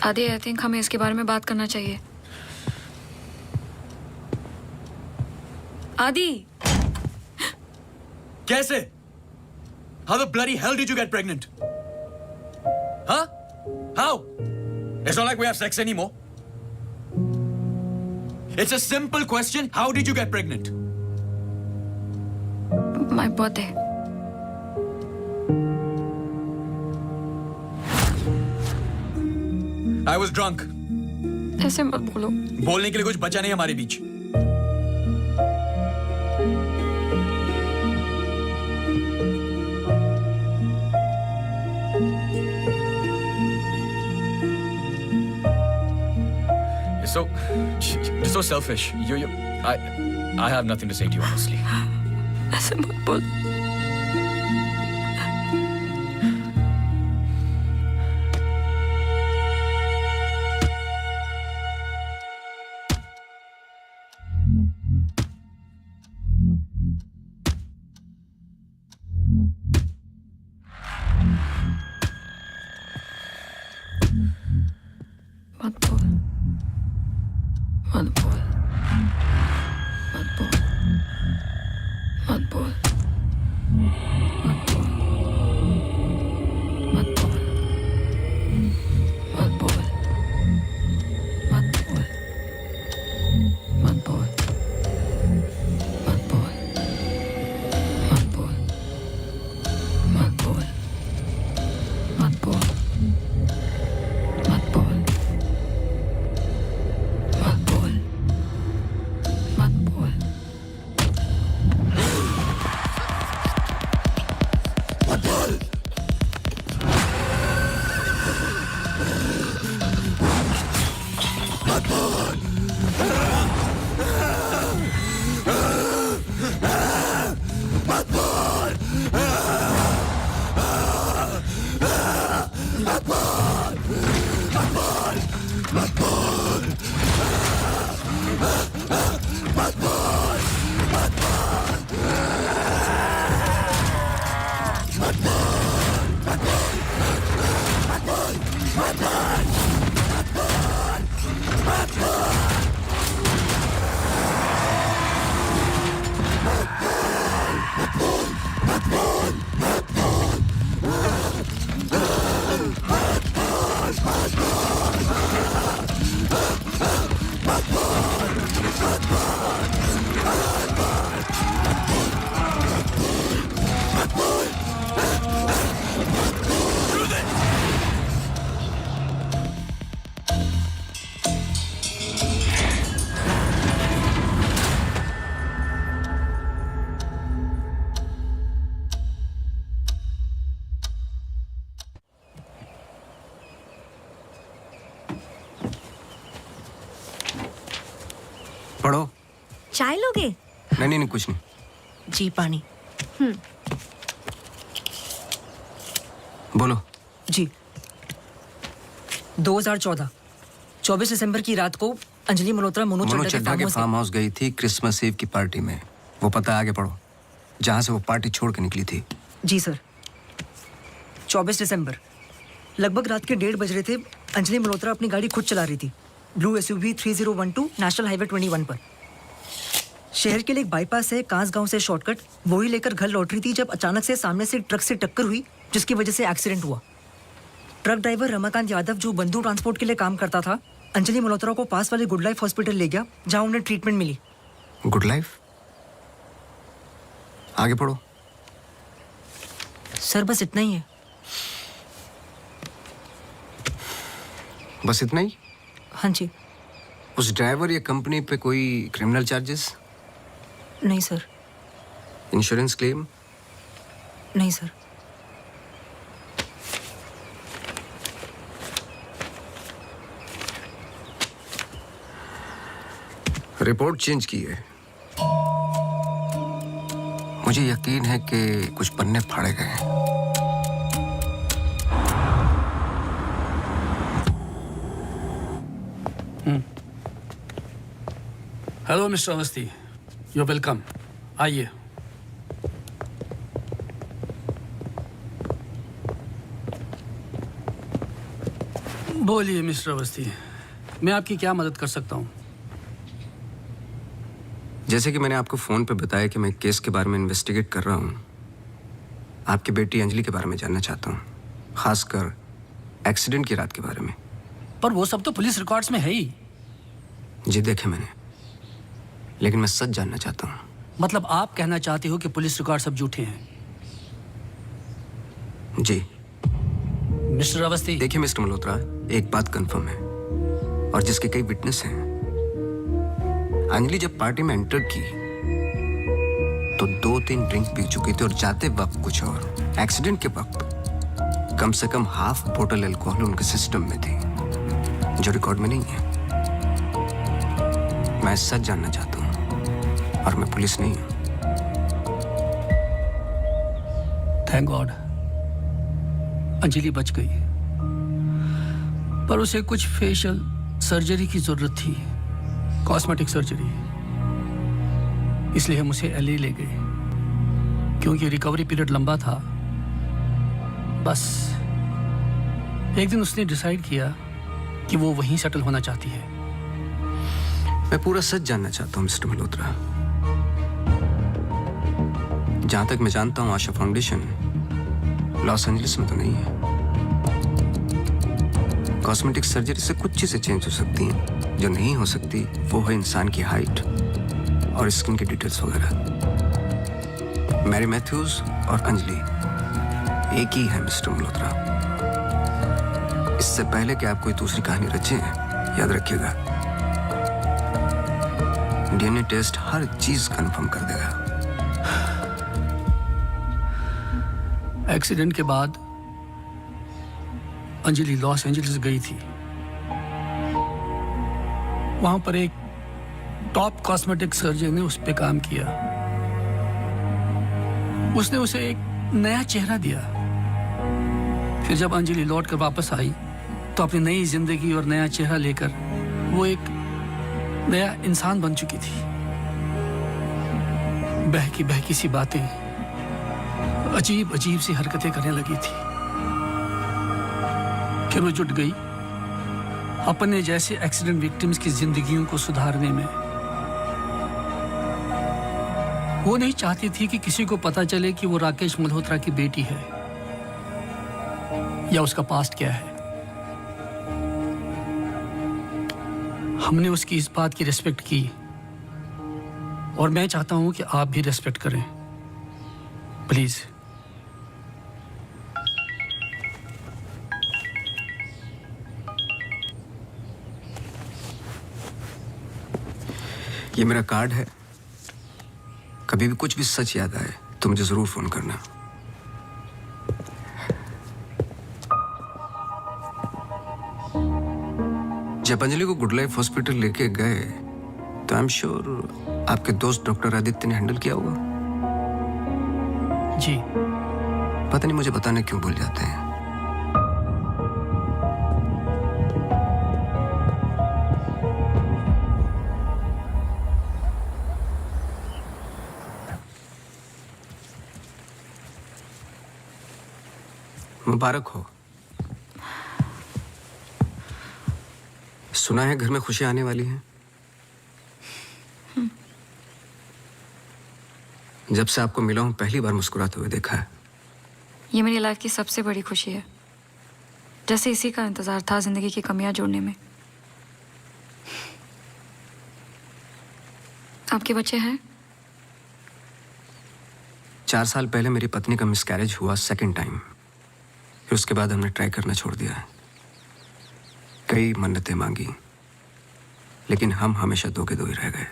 आदि, आई थिंक हमें इसके बारे में बात करना चाहिए। आदि, कैसे? How the bloody hell did you get pregnant? Huh? How? It's not like we have sex anymore. It's a simple question. How did you get pregnant? my birthday. I was drunk. ऐसे मत बोलो। बोलने के लिए कुछ बचा नहीं हमारे बीच। You're so selfish. I have nothing to say to you, honestly. ऐसे मत बोल। पढ़ो। चाय लोगे? नहीं नहीं नहीं, कुछ नहीं। जी पानी। बोलो। जी 2014 24 दिसंबर की रात को अंजलि मल्होत्रा मोनू चड्ढा के फार्म हाउस गई थी क्रिसमस ईव की पार्टी में। वो पता आगे पढ़ो, जहां से वो पार्टी छोड़ के निकली थी। जी सर। 24 दिसंबर लगभग रात के 1:30 बज रहे थे। अंजलि मल्होत्रा अपनी गाड़ी खुद चला रही थी, ब्लू SUV 3012 नेशनल हाईवे 21 पर। शहर के लिए एक बाईपास है कांस गांव से शॉर्टकट, वही लेकर घर लौट रही थी जब अचानक से सामने से ट्रक से टक्कर हुई, जिसकी वजह से एक्सीडेंट हुआ। ट्रक ड्राइवर रमाकांत यादव, जो बंधु ट्रांसपोर्ट के लिए काम करता था, अंजलि मल्होत्रा को पास वाले गुड लाइफ हॉस्पिटल ले गया, जहां उन्हें ट्रीटमेंट मिली। Good life? आगे पढ़ो। सर बस इतना ही है। बस इतना ही? हाँ जी। उस ड्राइवर या कंपनी पे कोई क्रिमिनल चार्जेस? नहीं सर। Insurance claim? नहीं सर। रिपोर्ट चेंज की है। मुझे यकीन है कि कुछ पन्ने फाड़े गए हैं। Hello mister Awasthi, you welcome. आइए। बोलिए मिस्टर अवस्थी, मैं आपकी क्या मदद कर सकता हूँ? जैसे कि मैंने आपको फोन पे बताया कि मैं केस के बारे में इन्वेस्टिगेट कर रहा हूँ, आपकी बेटी अंजलि के बारे में जानना चाहता हूँ, खासकर एक्सीडेंट की रात के बारे में। पर वो सब तो पुलिस रिकॉर्ड्स में है ही। जी देखे मैंने, लेकिन मैं सच जानना चाहता हूँ। मतलब आप कहना चाहते हो कि पुलिस रिकॉर्ड सब झूठे हैं? जी। मिस्टर अवस्थी। देखिए मिस्टर मल्होत्रा, एक बात कंफर्म है और जिसके कई विटनेस हैं। अंजलि जब पार्टी में एंटर की तो 2-3 ड्रिंक पी चुकी थी और जाते वक्त कुछ और। एक्सीडेंट के वक्त कम से कम हाफ बोतल अल्कोहल उनके सिस्टम में थी, जो रिकॉर्ड में नहीं है। मैं सच जानना चाहता हूँ और मैं पुलिस नहीं हूँ। थैंक गॉड अंजलि बच गई, पर उसे कुछ फेशियल सर्जरी की जरूरत थी, कॉस्मेटिक सर्जरी। इसलिए हम उसे LA ले गए, क्योंकि रिकवरी पीरियड लंबा था। बस एक दिन उसने डिसाइड किया कि वो वहीं सेटल होना चाहती है। मैं पूरा सच जानना चाहता हूँ मिस्टर मल्होत्रा। जहां तक मैं जानता हूँ आशा फाउंडेशन लॉस एंजलिस में तो नहीं है। कॉस्मेटिक सर्जरी से कुछ चीजें चेंज हो सकती हैं, जो नहीं हो सकती वो है इंसान की हाइट और स्किन की डिटेल्स वगैरह। मैरी मैथ्यूज और अंजलि एक ही है मिस्टर मल्होत्रा। इससे पहले कि आप कोई दूसरी कहानी रचें, याद रखिएगा DNA टेस्ट हर चीज कंफर्म कर देगा। एक्सीडेंट के बाद अंजलि लॉस एंजलिस गई थी। वहां पर एक टॉप कॉस्मेटिक सर्जन ने उस पे काम किया। उसने उसे एक नया चेहरा दिया। फिर जब अंजलि लौट कर वापस आई तो अपनी नई जिंदगी और नया चेहरा लेकर वो एक नया इंसान बन चुकी थी। बहकी सी बातें, अजीब अजीब सी हरकतें करने लगी थी। फिर वो जुट गई अपने जैसे एक्सीडेंट विक्टिम्स की जिंदगियों को सुधारने में। वो नहीं चाहती थी कि किसी को पता चले कि वो राकेश मल्होत्रा की बेटी है या उसका पास्ट क्या है। हमने उसकी इस बात की रिस्पेक्ट की और मैं चाहता हूं कि आप भी रिस्पेक्ट करें, प्लीज। ये मेरा कार्ड है, कभी भी कुछ भी सच याद आए तो मुझे जरूर फोन करना। जब अंजलि को गुड लाइफ हॉस्पिटल लेके गए तो आई एम श्योर आपके दोस्त डॉक्टर आदित्य ने हैंडल किया होगा। जी। पता नहीं मुझे बताने क्यों भूल जाते हैं। मुबारक हो। सुना है घर में खुशी आने वाली है। जब से आपको मिला हूं पहली बार मुस्कुराते हुए देखा है। ये मेरी लाइफ की सबसे बड़ी खुशी है। जैसे इसी का इंतजार था जिंदगी की कमियां जोड़ने में। आपके बच्चे हैं? 4 साल पहले मेरी पत्नी का मिसकैरेज हुआ सेकंड टाइम। फिर उसके बाद हमने ट्राई करना छोड़ दिया है। कई मन्नतें मांगी, लेकिन हम हमेशा दो के दो ही रह गए।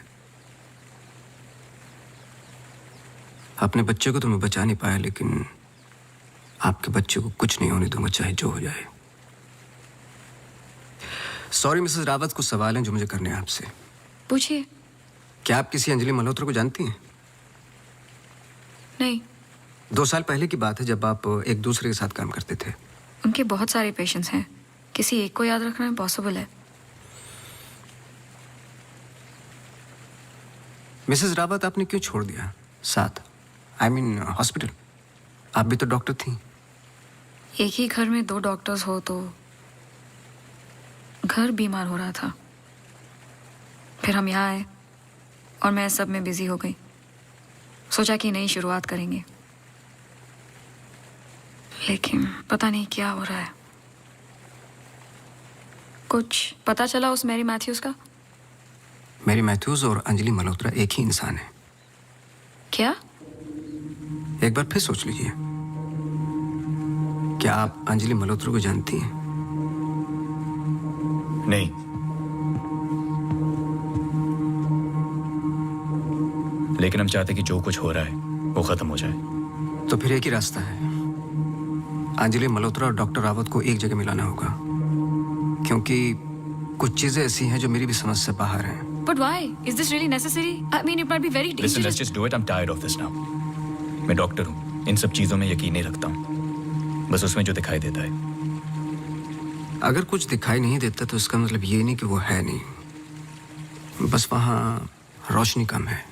अपने बच्चे को तो मैं बचा नहीं पाया, लेकिन आपके बच्चे को कुछ नहीं होने दूंगा, चाहे जो हो जाए। सॉरी मिसेस रावत, कुछ सवाल हैं जो मुझे करने हैं आपसे। पूछिए। क्या आप किसी अंजलि मल्होत्रा को जानती हैं? नहीं। 2 साल पहले की बात है, जब आप एक दूसरे के साथ काम करते थे। उनके बहुत सारे पेशेंट्स हैं, किसी एक को याद रखना इम्पॉसिबल है। मिसेस रावत, आपने क्यों छोड़ दिया साथ? I mean hospital. आप भी तो डॉक्टर थी। एक ही घर में 2 डॉक्टर्स हो तो घर बीमार हो रहा था। फिर हम यहाँ आए और मैं सब में बिजी हो गई। सोचा कि नई शुरुआत करेंगे, लेकिन पता नहीं क्या हो रहा है। कुछ पता चला उस मैरी मैथ्यूज का? मैरी मैथ्यूज और अंजलि मल्होत्रा एक ही इंसान है। क्या? एक बार फिर सोच लीजिए। क्या आप अंजलि मल्होत्रा को जानती हैं? नहीं। लेकिन हम चाहते कि जो कुछ हो रहा है वो खत्म हो जाए। तो फिर एक ही रास्ता है। अंजलि मल्होत्रा और डॉक्टर रावत को एक जगह मिलाना होगा, क्योंकि कुछ चीजें ऐसी हैं जो मेरी भी समझ से बाहर हैं। But why? Is this really necessary? I mean, it might be very dangerous. Listen, let's just do it. I'm tired of this now. मैं डॉक्टर हूँ, इन सब चीजों में यकीन नहीं रखता हूँ, बस उसमें जो दिखाई देता है। अगर कुछ दिखाई नहीं देता तो इसका मतलब ये नहीं कि वो है नहीं, बस वहाँ रोशनी कम है।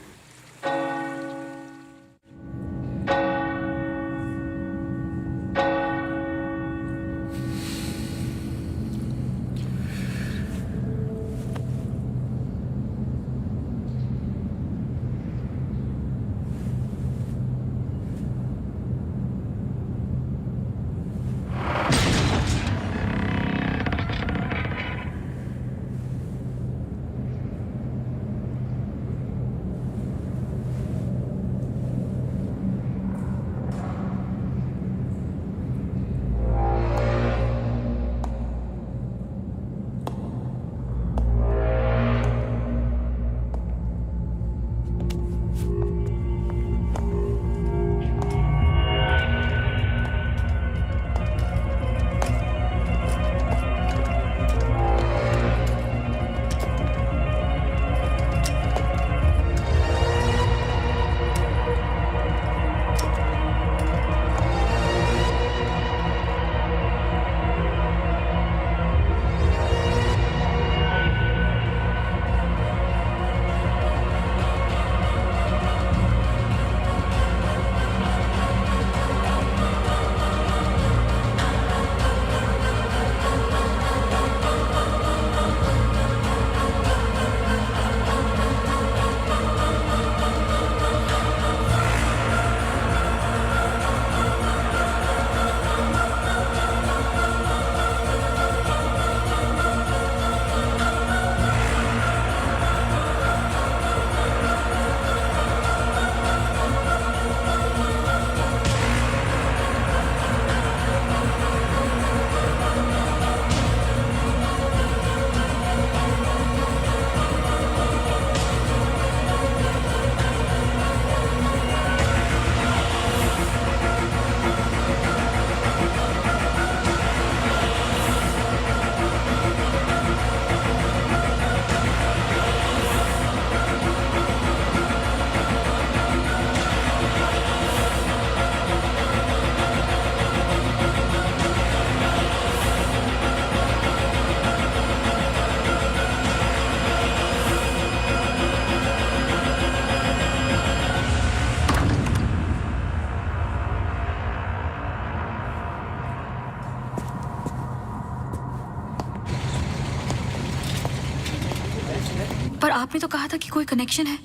आपने तो कहा था कि कोई कनेक्शन है।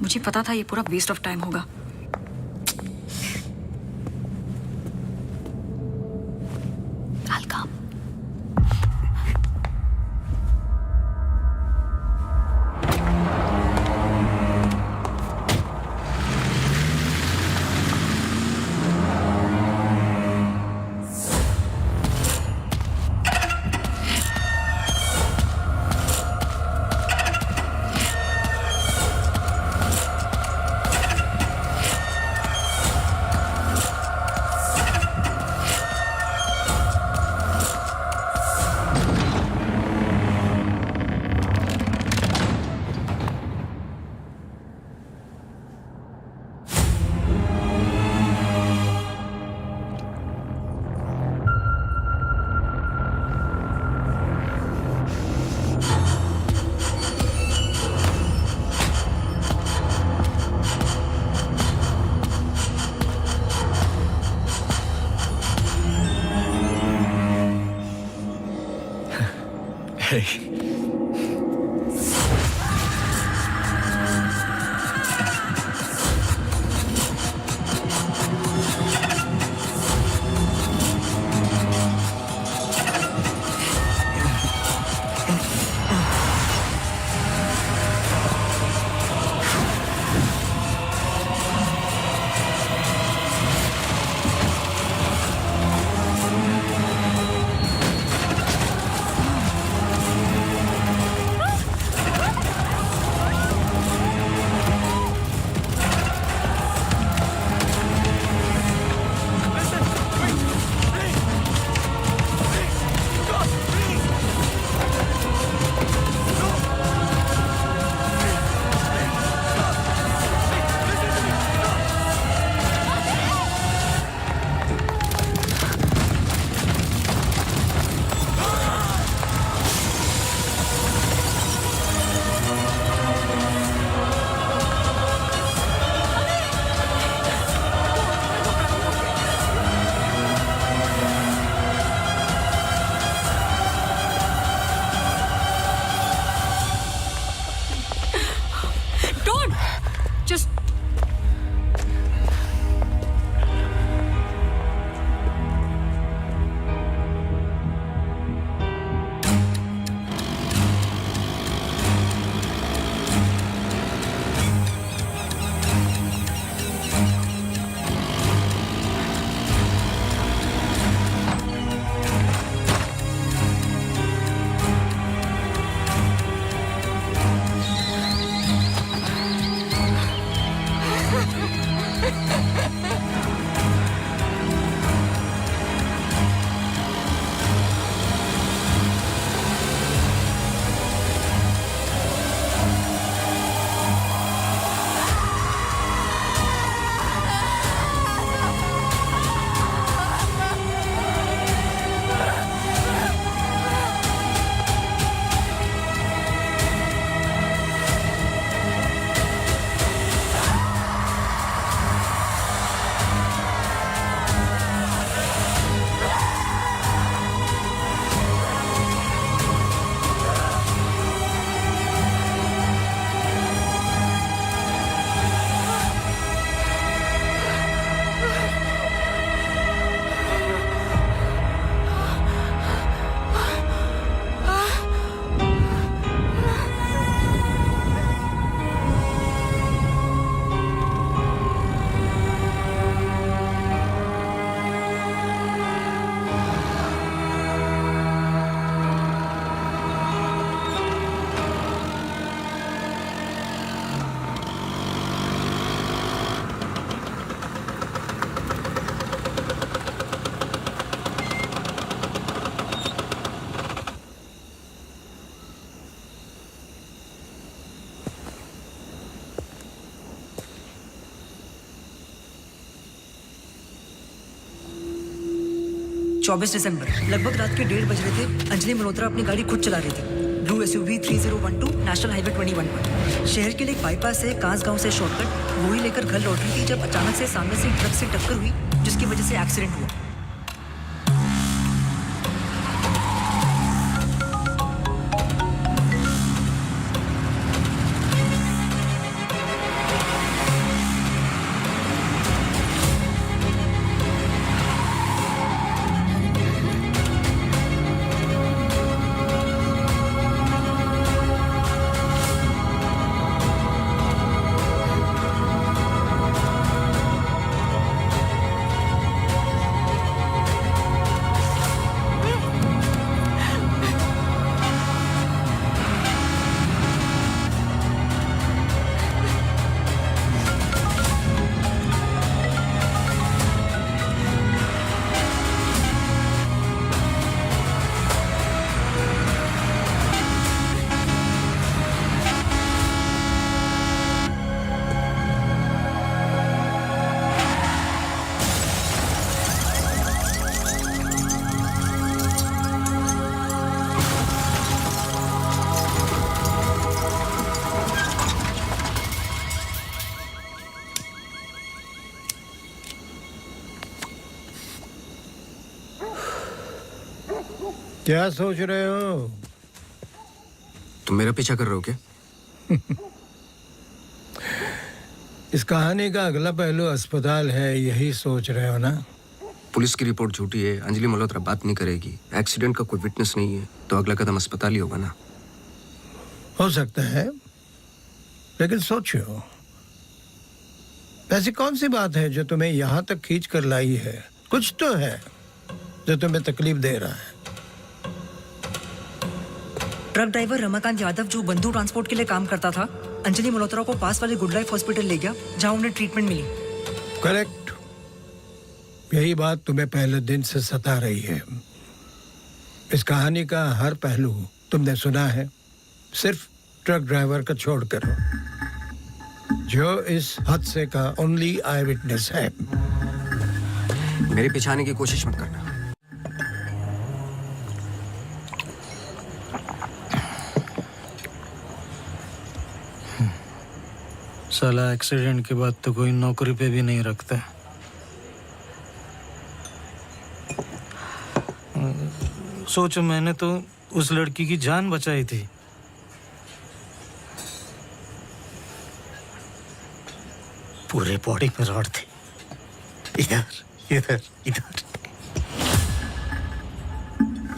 मुझे पता था ये पूरा वेस्ट ऑफ टाइम होगा। I'll come. चौबीस दिसंबर लगभग रात के 1:30 बज रहे थे। अंजलि मल्होत्रा अपनी गाड़ी खुद चला रही थी। ब्लू SUV 3012 नेशनल हाईवे 21 पर। शहर के लिए एक बाईपास है कांस गांव से शॉर्टकट वही लेकर घर लौट रही थी जब अचानक से सामने से ट्रक से टक्कर हुई जिसकी वजह से एक्सीडेंट हुआ। क्या सोच रहे हो? तुम मेरा पीछा कर रहे हो क्या? इस कहानी का अगला पहलू अस्पताल है, यही सोच रहे हो ना? पुलिस की रिपोर्ट झूठी है, अंजलि मल्होत्रा बात नहीं करेगी, एक्सीडेंट का कोई विटनेस नहीं है, तो अगला कदम अस्पताल ही होगा ना। हो सकता है, लेकिन सोचो, ऐसी कौन सी बात है जो तुम्हें यहां तक खींच कर लाई है? कुछ तो है जो तुम्हें तकलीफ दे रहा है। ट्रक ड्राइवर रमाकांत यादव जो बंधु ट्रांसपोर्ट के लिए काम करता था, अंजलि मल्होत्रा को पास वाले गुड लाइफ हॉस्पिटल ले गया जहां उन्हें ट्रीटमेंट मिली। करेक्ट। यही बात तुम्हें पहले दिन से सता रही है। इस कहानी का हर पहलू तुमने सुना है, सिर्फ ट्रक ड्राइवर का छोड़कर, जो इस हादसे का ओनली आई विटनेस है। मेरे पीछे आने की कोशिश मत करना। साला एक्सीडेंट के बाद तो कोई नौकरी पे भी नहीं रखता। सोचो, मैंने तो उस लड़की की जान बचाई थी। पूरे बॉडी में रॉड थी, इधर इधर इधर।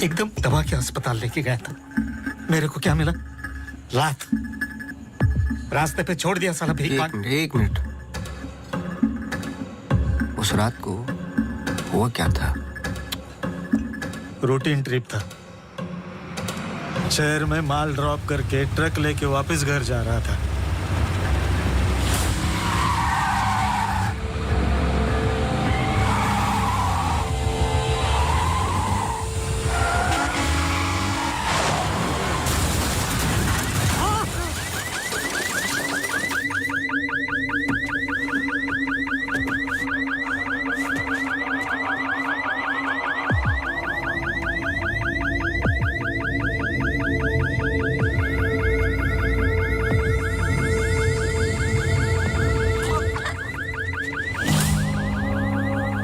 एकदम दबा के अस्पताल लेके गया था। मेरे को क्या मिला? लात। रास्ते पे छोड़ दिया साला भीख मांग। एक मिनट। उस रात को हुआ क्या था? रूटीन ट्रिप था। शहर में माल ड्रॉप करके ट्रक लेके वापस घर जा रहा था।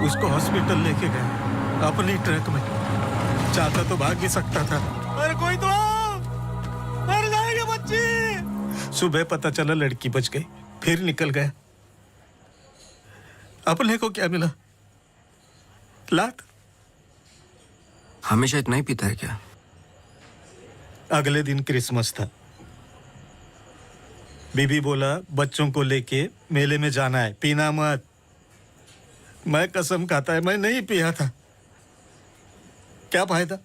उसको हॉस्पिटल लेके गए अपनी ट्रक में। चाहता तो भाग भी सकता था। अरे कोई तो मर जाएगी बच्ची। सुबह पता चला लड़की बच गई, फिर निकल गया। अपने को क्या मिला? लात। हमेशा इतना ही पीता है क्या? अगले दिन क्रिसमस था। बीबी बोला बच्चों को लेके मेले में जाना है, पीना मत। मैं कसम खाता है मैं नहीं पिया था। क्या फायदा?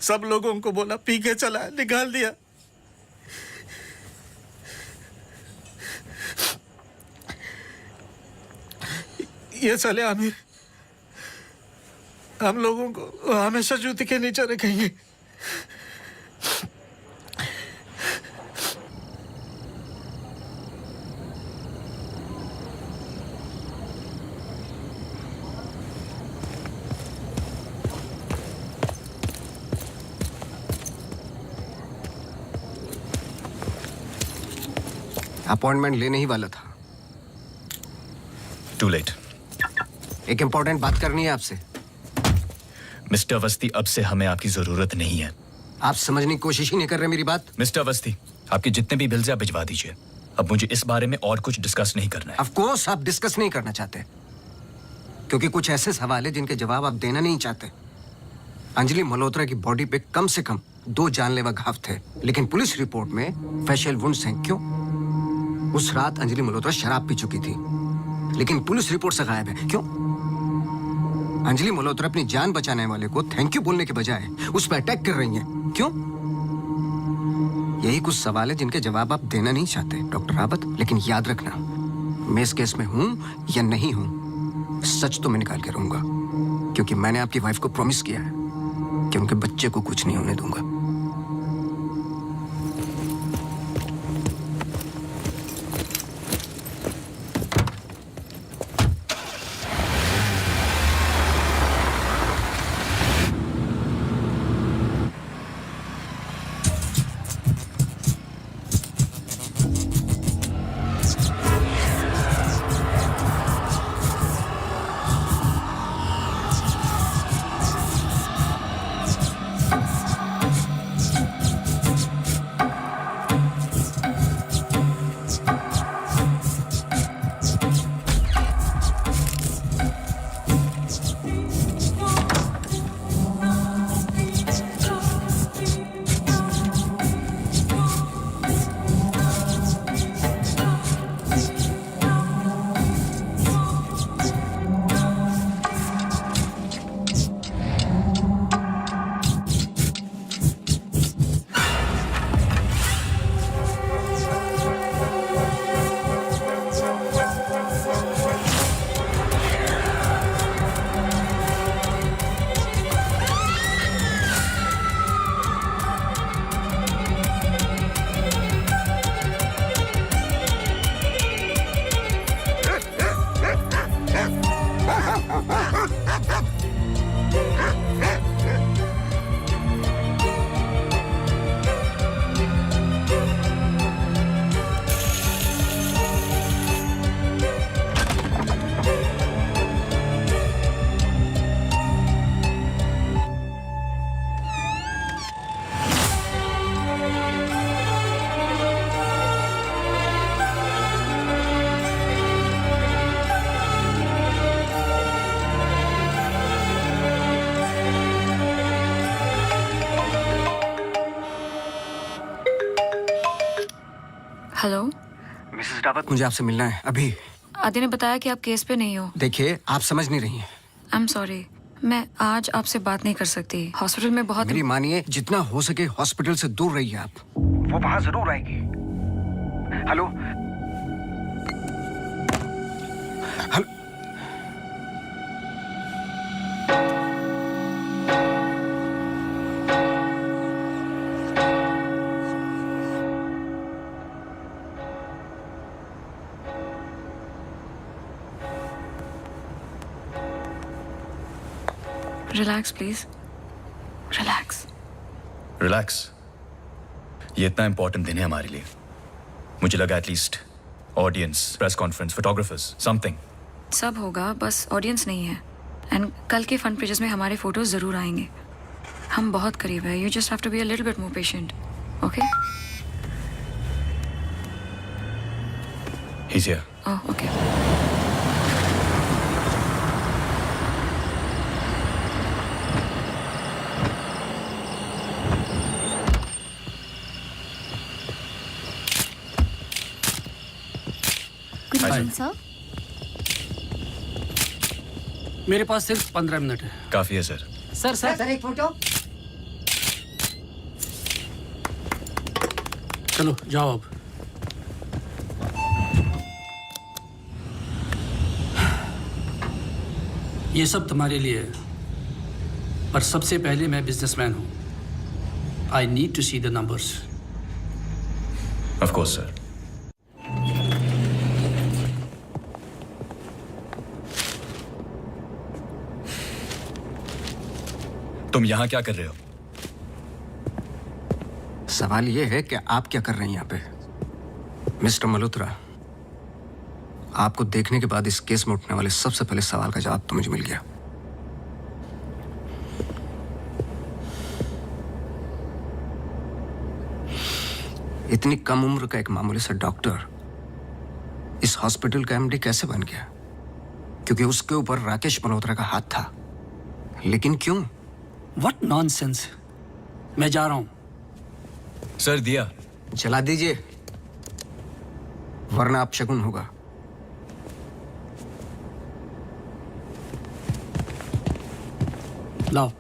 सब लोगों को बोला पी के चला, निकाल दिया। ये साले आमिर हम लोगों को हमेशा जूते के नीचे रखेंगे। अपॉइंटमेंट लेने ही वाला था। To late. एक इंपॉर्टेंट बात करनी है आपसे। मिस्टर अवस्थी, अब से हमें आपकी जरूरत नहीं है। आप समझने की कोशिश ही नहीं कर रहे मेरी बात। मिस्टर अवस्थी, आपके जितने भी बिल्स आप भिजवा दीजिए। अब मुझे इस बारे में और कुछ डिस्कस नहीं करना है। ऑफ कोर्स आप डिस्कस नहीं करना चाहते, क्योंकि कुछ ऐसे सवाल है जिनके जवाब आप देना नहीं चाहते। अंजलि मल्होत्रा की बॉडी पे कम से कम 2 जानलेवा घाव थे, लेकिन पुलिस रिपोर्ट में फेशियल वुंड्स हैं। क्यों? उस रात अंजलि मल्होत्रा शराब पी चुकी थी, लेकिन पुलिस रिपोर्ट से गायब है। क्यों? अंजलि मल्होत्रा अपनी जान बचाने वाले को थैंक यू बोलने के बजाय उस पर अटैक कर रही हैं। क्यों? यही कुछ सवाल है जिनके जवाब आप देना नहीं चाहते डॉक्टर रावत। लेकिन याद रखना, मैं इस केस में हूं या नहीं हूं, सच तो मैं निकाल के रहूंगा, क्योंकि मैंने आपकी वाइफ को प्रॉमिस किया है कि उनके बच्चे को कुछ नहीं होने दूंगा। मिसेस रावत, मुझे आपसे मिलना है अभी। आदि ने बताया कि आप केस पे नहीं हो। देखिए, आप समझ नहीं रही हैं। आई एम सॉरी, मैं आज आपसे बात नहीं कर सकती। हॉस्पिटल में बहुत मेरी मानिए, जितना हो सके हॉस्पिटल से दूर रहिए आप। वो वहां जरूर आएगी। Hello hello. Relax please, relax. Relax? ये इतना इंपॉर्टेंट दिन है हमारे लिए। मुझे लगा at least audience, press conference, photographers, something. सब होगा, बस ऑडियंस नहीं है। एंड कल के फ्रंट पेजेस में हमारे फोटोज जरूर आएंगे। हम बहुत करीब है। You just have to be a little bit more patient, okay? He's here. Oh, okay. Sir, मेरे पास सिर्फ 15 मिनट है। काफी है सर। सर एक फोटो। चलो जाओ अब। ये सब तुम्हारे लिए है, पर सबसे पहले मैं बिजनेसमैन हूं। I need to see the numbers. Of course sir. तुम यहां क्या कर रहे हो? सवाल यह है कि आप क्या कर रहे हैं यहाँ पे। मिस्टर मल्होत्रा, आपको देखने के बाद इस केस में उठने वाले सबसे पहले सवाल का जवाब तो मुझे मिल गया। इतनी कम उम्र का एक मामूली सा डॉक्टर इस हॉस्पिटल का एमडी कैसे बन गया? क्योंकि उसके ऊपर राकेश मल्होत्रा का हाथ था। लेकिन क्यों? What nonsense. मैं जा रहा हूं। सर दिया जला दीजिए, वरना आप शगुन होगा। लाओ।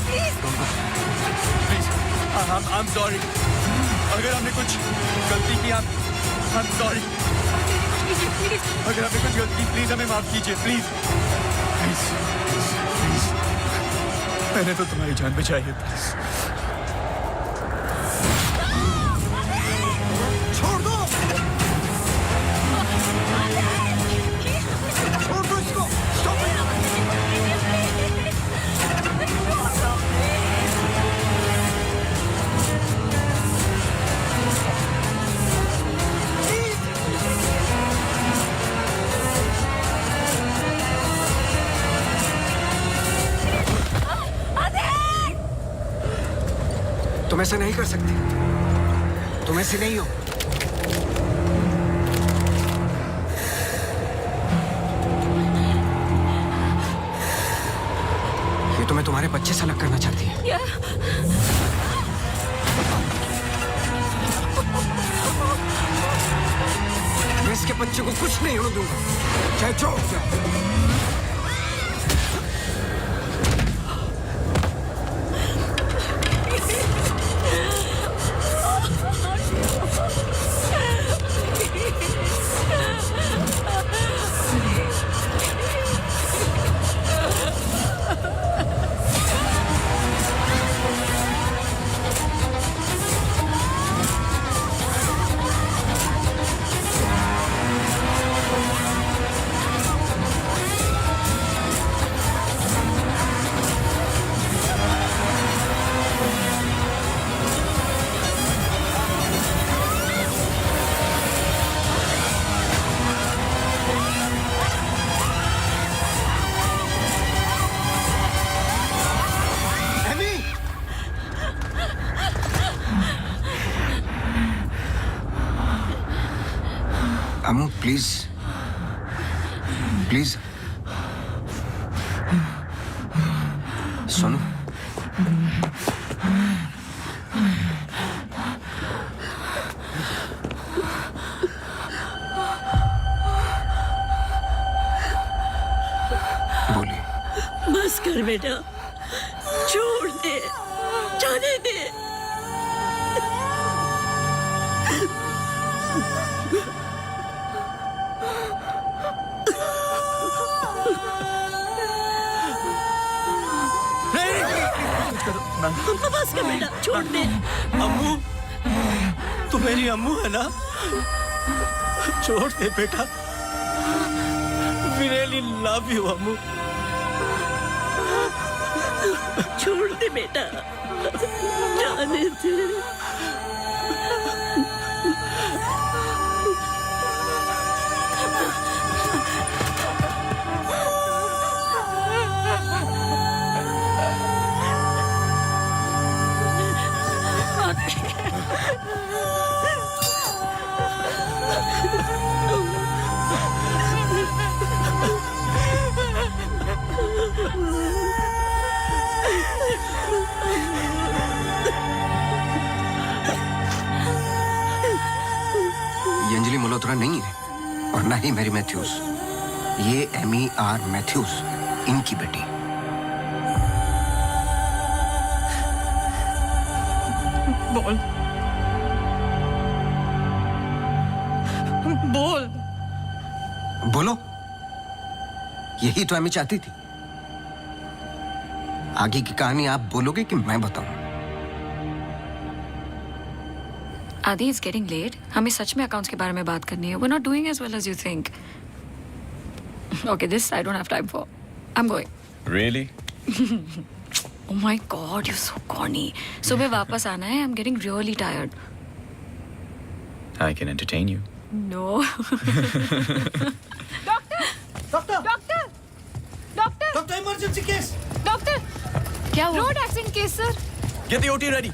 Please I'm sorry. अगर हमने कुछ गलती की I'm sorry. अगर हमने कुछ गलती की प्लीज हमें माफ कीजिए प्लीज प्लीज प्लीज मैंने तो तुम्हारी जान बचाई है प्लीज छोड़ दो छोड़ दो इसको तुम ऐसा नहीं कर सकते तुम ऐसे नहीं हो ये तुम्हें तुम्हारे बच्चे से अलग करना चाहती है मैं इसके बच्चे को कुछ नहीं होने दूंगा चाहे जो हो जाए अमू प्लीज प्लीज सुनो बोलिए बस कर बेटा छोड़ दे जाने दे बस कर बेटा छोड़ दे अम्मू तू मेरी अम्मू है ना छोड़ दे बेटा We really love you अम्मू छोड़ दे बेटा जाने दे ये अंजलि मल्होत्रा नहीं है और ना ही मैरी मैथ्यूज ये MER मैथ्यूज इनकी बेटी बोल बोल बोलो यही तो एमी चाहती थी आगे की कहानी आप बोलोगे कि मैं बताऊं आदि इट्स गेटिंग लेट हमें सच में अकाउंट्स के बारे में बात करनी है we are not doing as well as you think okay this I don't have time for I am going Really? Oh my god, you're so corny. सुबह वापस आना है. I'm getting really tired. I can entertain you. No. Doctor emergency case doctor क्या हुआ? Road accident case sir Get the OT ready.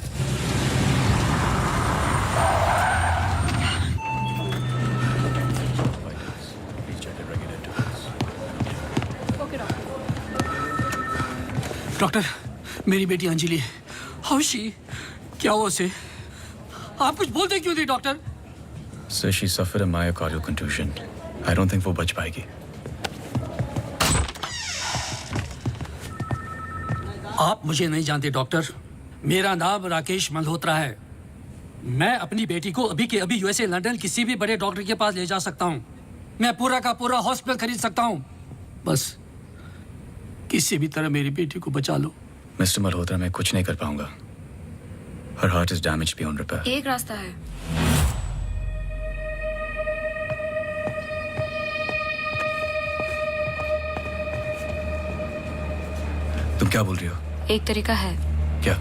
Doctor मेरी बेटी Anjali how she क्या हुआ उसे आप कुछ बोलते क्यों नहीं doctor Sir, she suffered a myocardial contusion. I don't think वो बच पाएगी. आप मुझे नहीं जानते डॉक्टर, मेरा नाम राकेश मल्होत्रा है। मैं अपनी बेटी को अभी के अभी यूएसए लंदन किसी भी बड़े डॉक्टर के पास ले जा सकता हूँ। मैं पूरा का पूरा हॉस्पिटल खरीद सकता हूँ। बस किसी भी तरह मेरी बेटी को बचा लो। मिस्टर मल्होत्रा, मैं कुछ नहीं कर पाऊंगा। Her heart is damaged beyond repair. एक रास्ता है। तुम क्या बोल रही हो? एक तरीका है। क्या?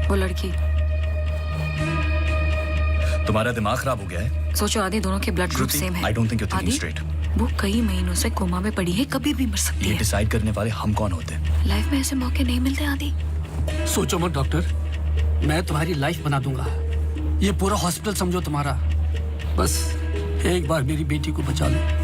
वो लड़की। तुम्हारा दिमाग खराब हो गया है? सोचो आदि दोनों के ब्लड ग्रुप सेम है। I don't think you're thinking straight. वो कई महीनों से कोमा में पड़ी है, कभी भी मर सकती ये है। डिसाइड करने वाले हम कौन होते हैं? लाइफ में ऐसे मौके नहीं मिलते आदि। सोचो मत डॉक्टर, मैं तुम्हारी लाइफ बना दूंगा। ये पूरा हॉस्पिटल समझो तुम्हारा। बस एक बार मेरी बेटी को बचा लो।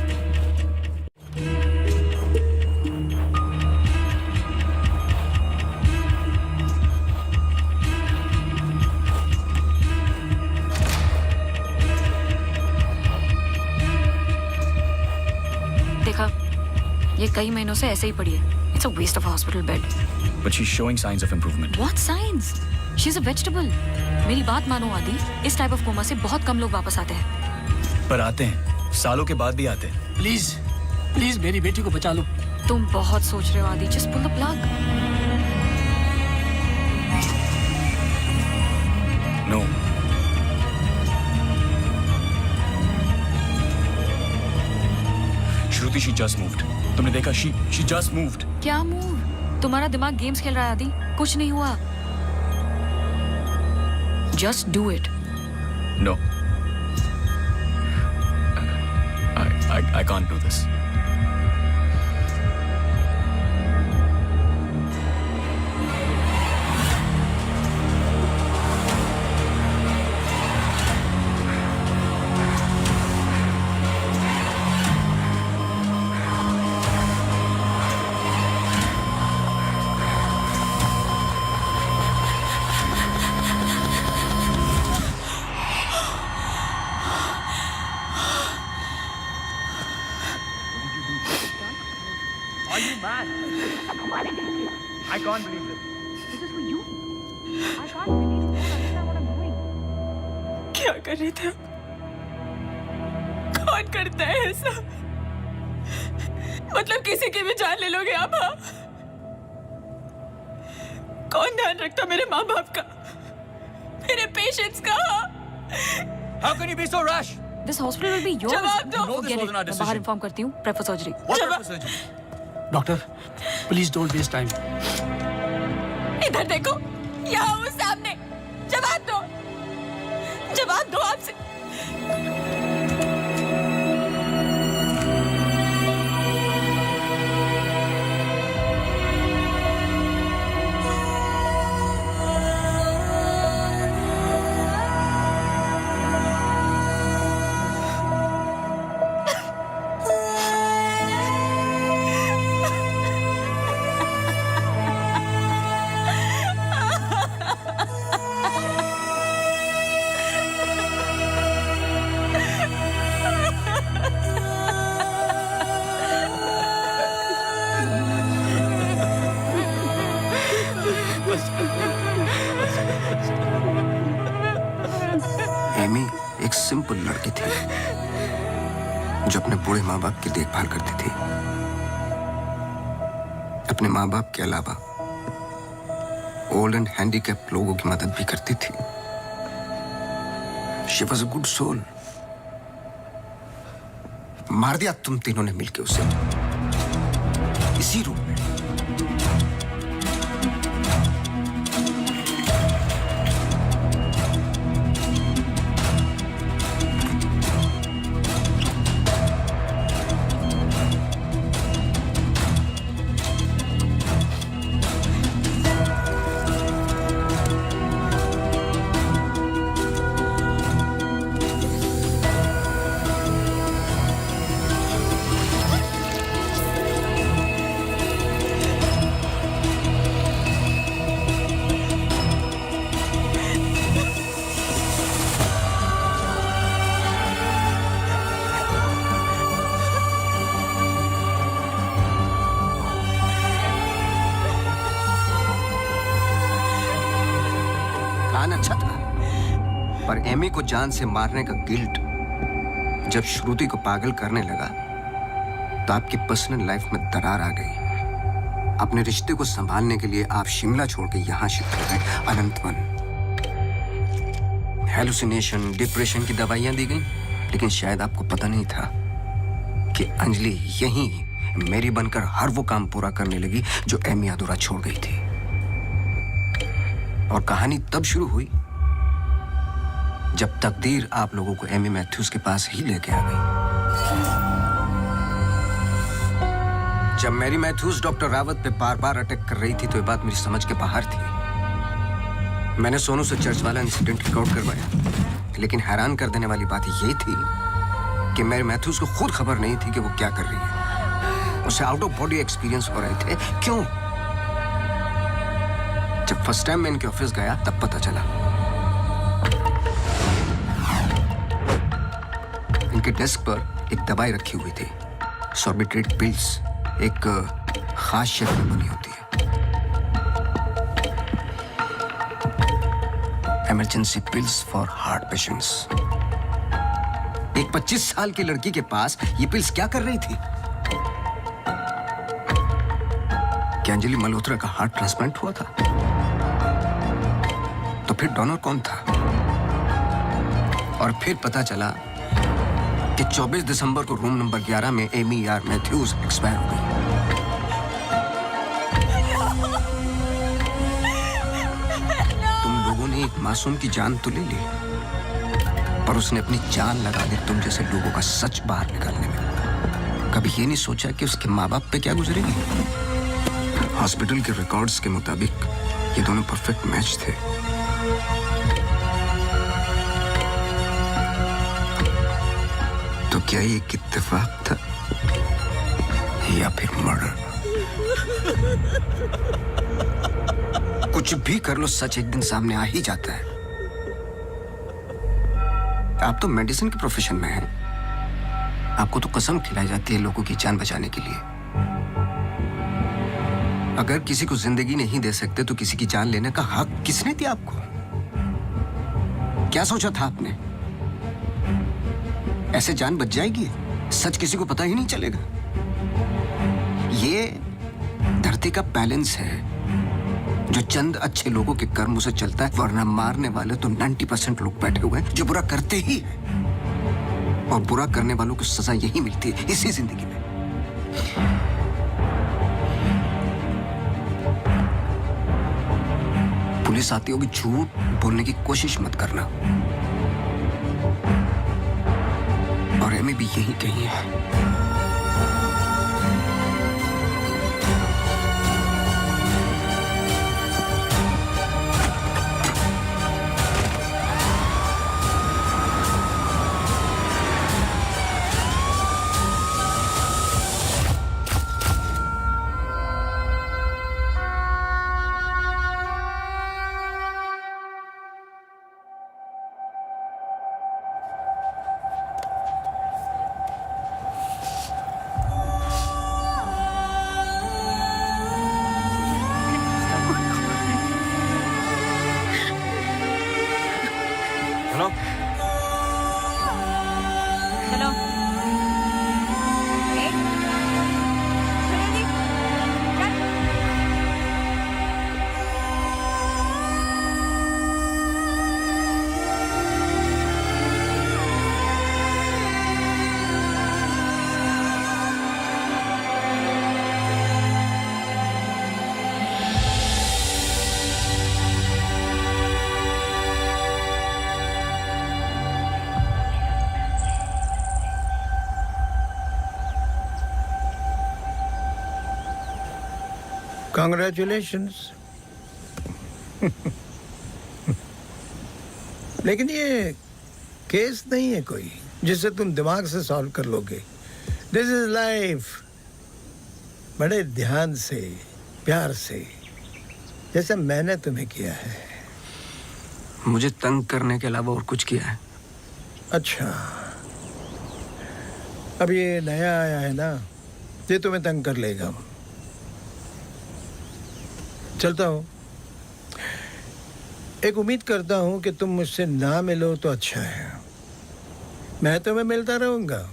देखा, ये कई महीनों से ऐसे ही पड़ी है। It's a waste of hospital bed. But she's showing signs of improvement. What signs? She's a vegetable. मेरी बात मानो आदि, इस टाइप ऑफ कोमा से बहुत कम लोग वापस आते हैं। पर आते हैं, सालों के बाद भी आते हैं। प्लीज प्लीज मेरी बेटी को बचा लो। तुम बहुत सोच रहे हो आदि, just pull the plug. No. Shruti, she just moved. तुमने देखा? She just moved. क्या मूव? तुम्हारा दिमाग गेम्स खेल रहा है आदि, कुछ नहीं हुआ। Just do it. No. I can't do this. Are you mad? I can't believe this. This is for you. I can't believe you don't understand what I'm doing. क्या कर रहे थे? कौन करता है ऐसा? मतलब किसी की भी जान ले लोगे आप? हाँ? कौन ध्यान रखता मेरे माँ बाप का, मेरे पेशेंट्स का? How can you be so rash? This hospital will be yours. जवाब दो। No, this wasn't our मैं decision. बाहर इन्फॉर्म करती हूँ। Prefer surgery. What type of surgery? Doctor please don't waste time. इधर देखो, यहाँ वो सामने। जवाब दो, जवाब दो आपसे। एमी एक सिंपल लड़की थी जो अपने बूढ़े माँ बाप की देखभाल करती थी। अपने माँ बाप के अलावा ओल्ड एंड हैंडीकैप लोगों की मदद भी करती थी। She was a good soul. मार दिया तुम तीनों ने मिलकर उसे इसी रूम में। पर एमी को जान से मारने का गिल्ट जब श्रुति को पागल करने लगा तो आपकी पर्सनल लाइफ में दरार आ गई। अपने रिश्ते को संभालने के लिए आप शिमला छोड़ के यहां शिफ्ट हो गए, अनंतवन। हेलुसिनेशन, डिप्रेशन की दवाइयां दी गई, लेकिन शायद आपको पता नहीं था कि अंजलि यहीं मेरी बनकर हर वो काम पूरा करने लगी जो एमी अधूरा छोड़ गई थी। और कहानी तब शुरू हुई जब तकदीर आप लोगों को एमी मैथ्यूज के पास ही लेके आ गई। जब मैरी मैथ्यूज डॉक्टर रावत पे बार बार अटैक कर रही थी तो ये बात मेरी समझ के बाहर थी। मैंने सोनू से चर्च वाला इंसिडेंट रिकॉर्ड करवाया, लेकिन हैरान कर देने वाली बात ये थी कि मैरी मैथ्यूज को खुद खबर नहीं थी कि वो क्या कर रही है। उसे आउट ऑफ बॉडी एक्सपीरियंस हो रहे थे। क्यों? जब फर्स्ट टाइम मैं इनके ऑफिस गया तब पता चला। इनके डेस्क पर एक दवाई रखी हुई थी, सॉर्बिट्रेट पिल्स, एक खास शेप में बनी होती है। Emergency pills for heart patients. एक 25 साल की लड़की के पास ये पिल्स क्या कर रही थी? क्या अंजलि मल्होत्रा का हार्ट ट्रांसप्लांट हुआ था? तो फिर डोनर कौन था? और फिर पता चला कि 24 दिसंबर को रूम नंबर 11 में एमी आर मैथ्यूज एक्सपायर हो गई। तुम लोगों ने एक मासूम की जान तो ले ली, पर उसने अपनी जान लगा दी तुम जैसे लोगों का सच बाहर निकालने में। कभी ये नहीं सोचा कि उसके माँ बाप पे क्या गुजरेगी? हॉस्पिटल के रिकॉर्ड्स के मुताबिक ये दोनों परफेक्ट मैच थे। तो क्या ये एक इत्तेफाक था या फिर मर्डर? कुछ भी कर लो, सच एक दिन सामने आ ही जाता है। आप तो मेडिसिन के प्रोफेशन में हैं। आपको तो कसम खिलाई जाती है लोगों की जान बचाने के लिए। अगर किसी को जिंदगी नहीं दे सकते तो किसी की जान लेने का हक किसने दिया आपको? क्या सोचा था आपने? ऐसे जान बच जाएगी? सच किसी को पता ही नहीं चलेगा। ये धरती का बैलेंस है जो चंद अच्छे लोगों के कर्मों से चलता है, वरना मारने वाले तो 90% लोग बैठे हुए हैं जो बुरा करते ही हैं। और बुरा करने वालों को सजा यही मिलती है इसी जिंदगी में। पुलिस आती होगी, झूठ बोलने की कोशिश मत करना। और एमी भी यही कही है। Congratulations. लेकिन ये केस नहीं है कोई जिसे तुम दिमाग से सॉल्व कर लोगे। This is life. बड़े ध्यान से, प्यार से, जैसे मैंने तुम्हें किया है। मुझे तंग करने के अलावा और कुछ किया है? अच्छा, अब ये नया आया है ना, ये तुम्हें तंग कर लेगा। चलता हूँ। एक उम्मीद करता हूं कि तुम मुझसे ना मिलो तो अच्छा है। मैं तुम्हें मिलता रहूंगा।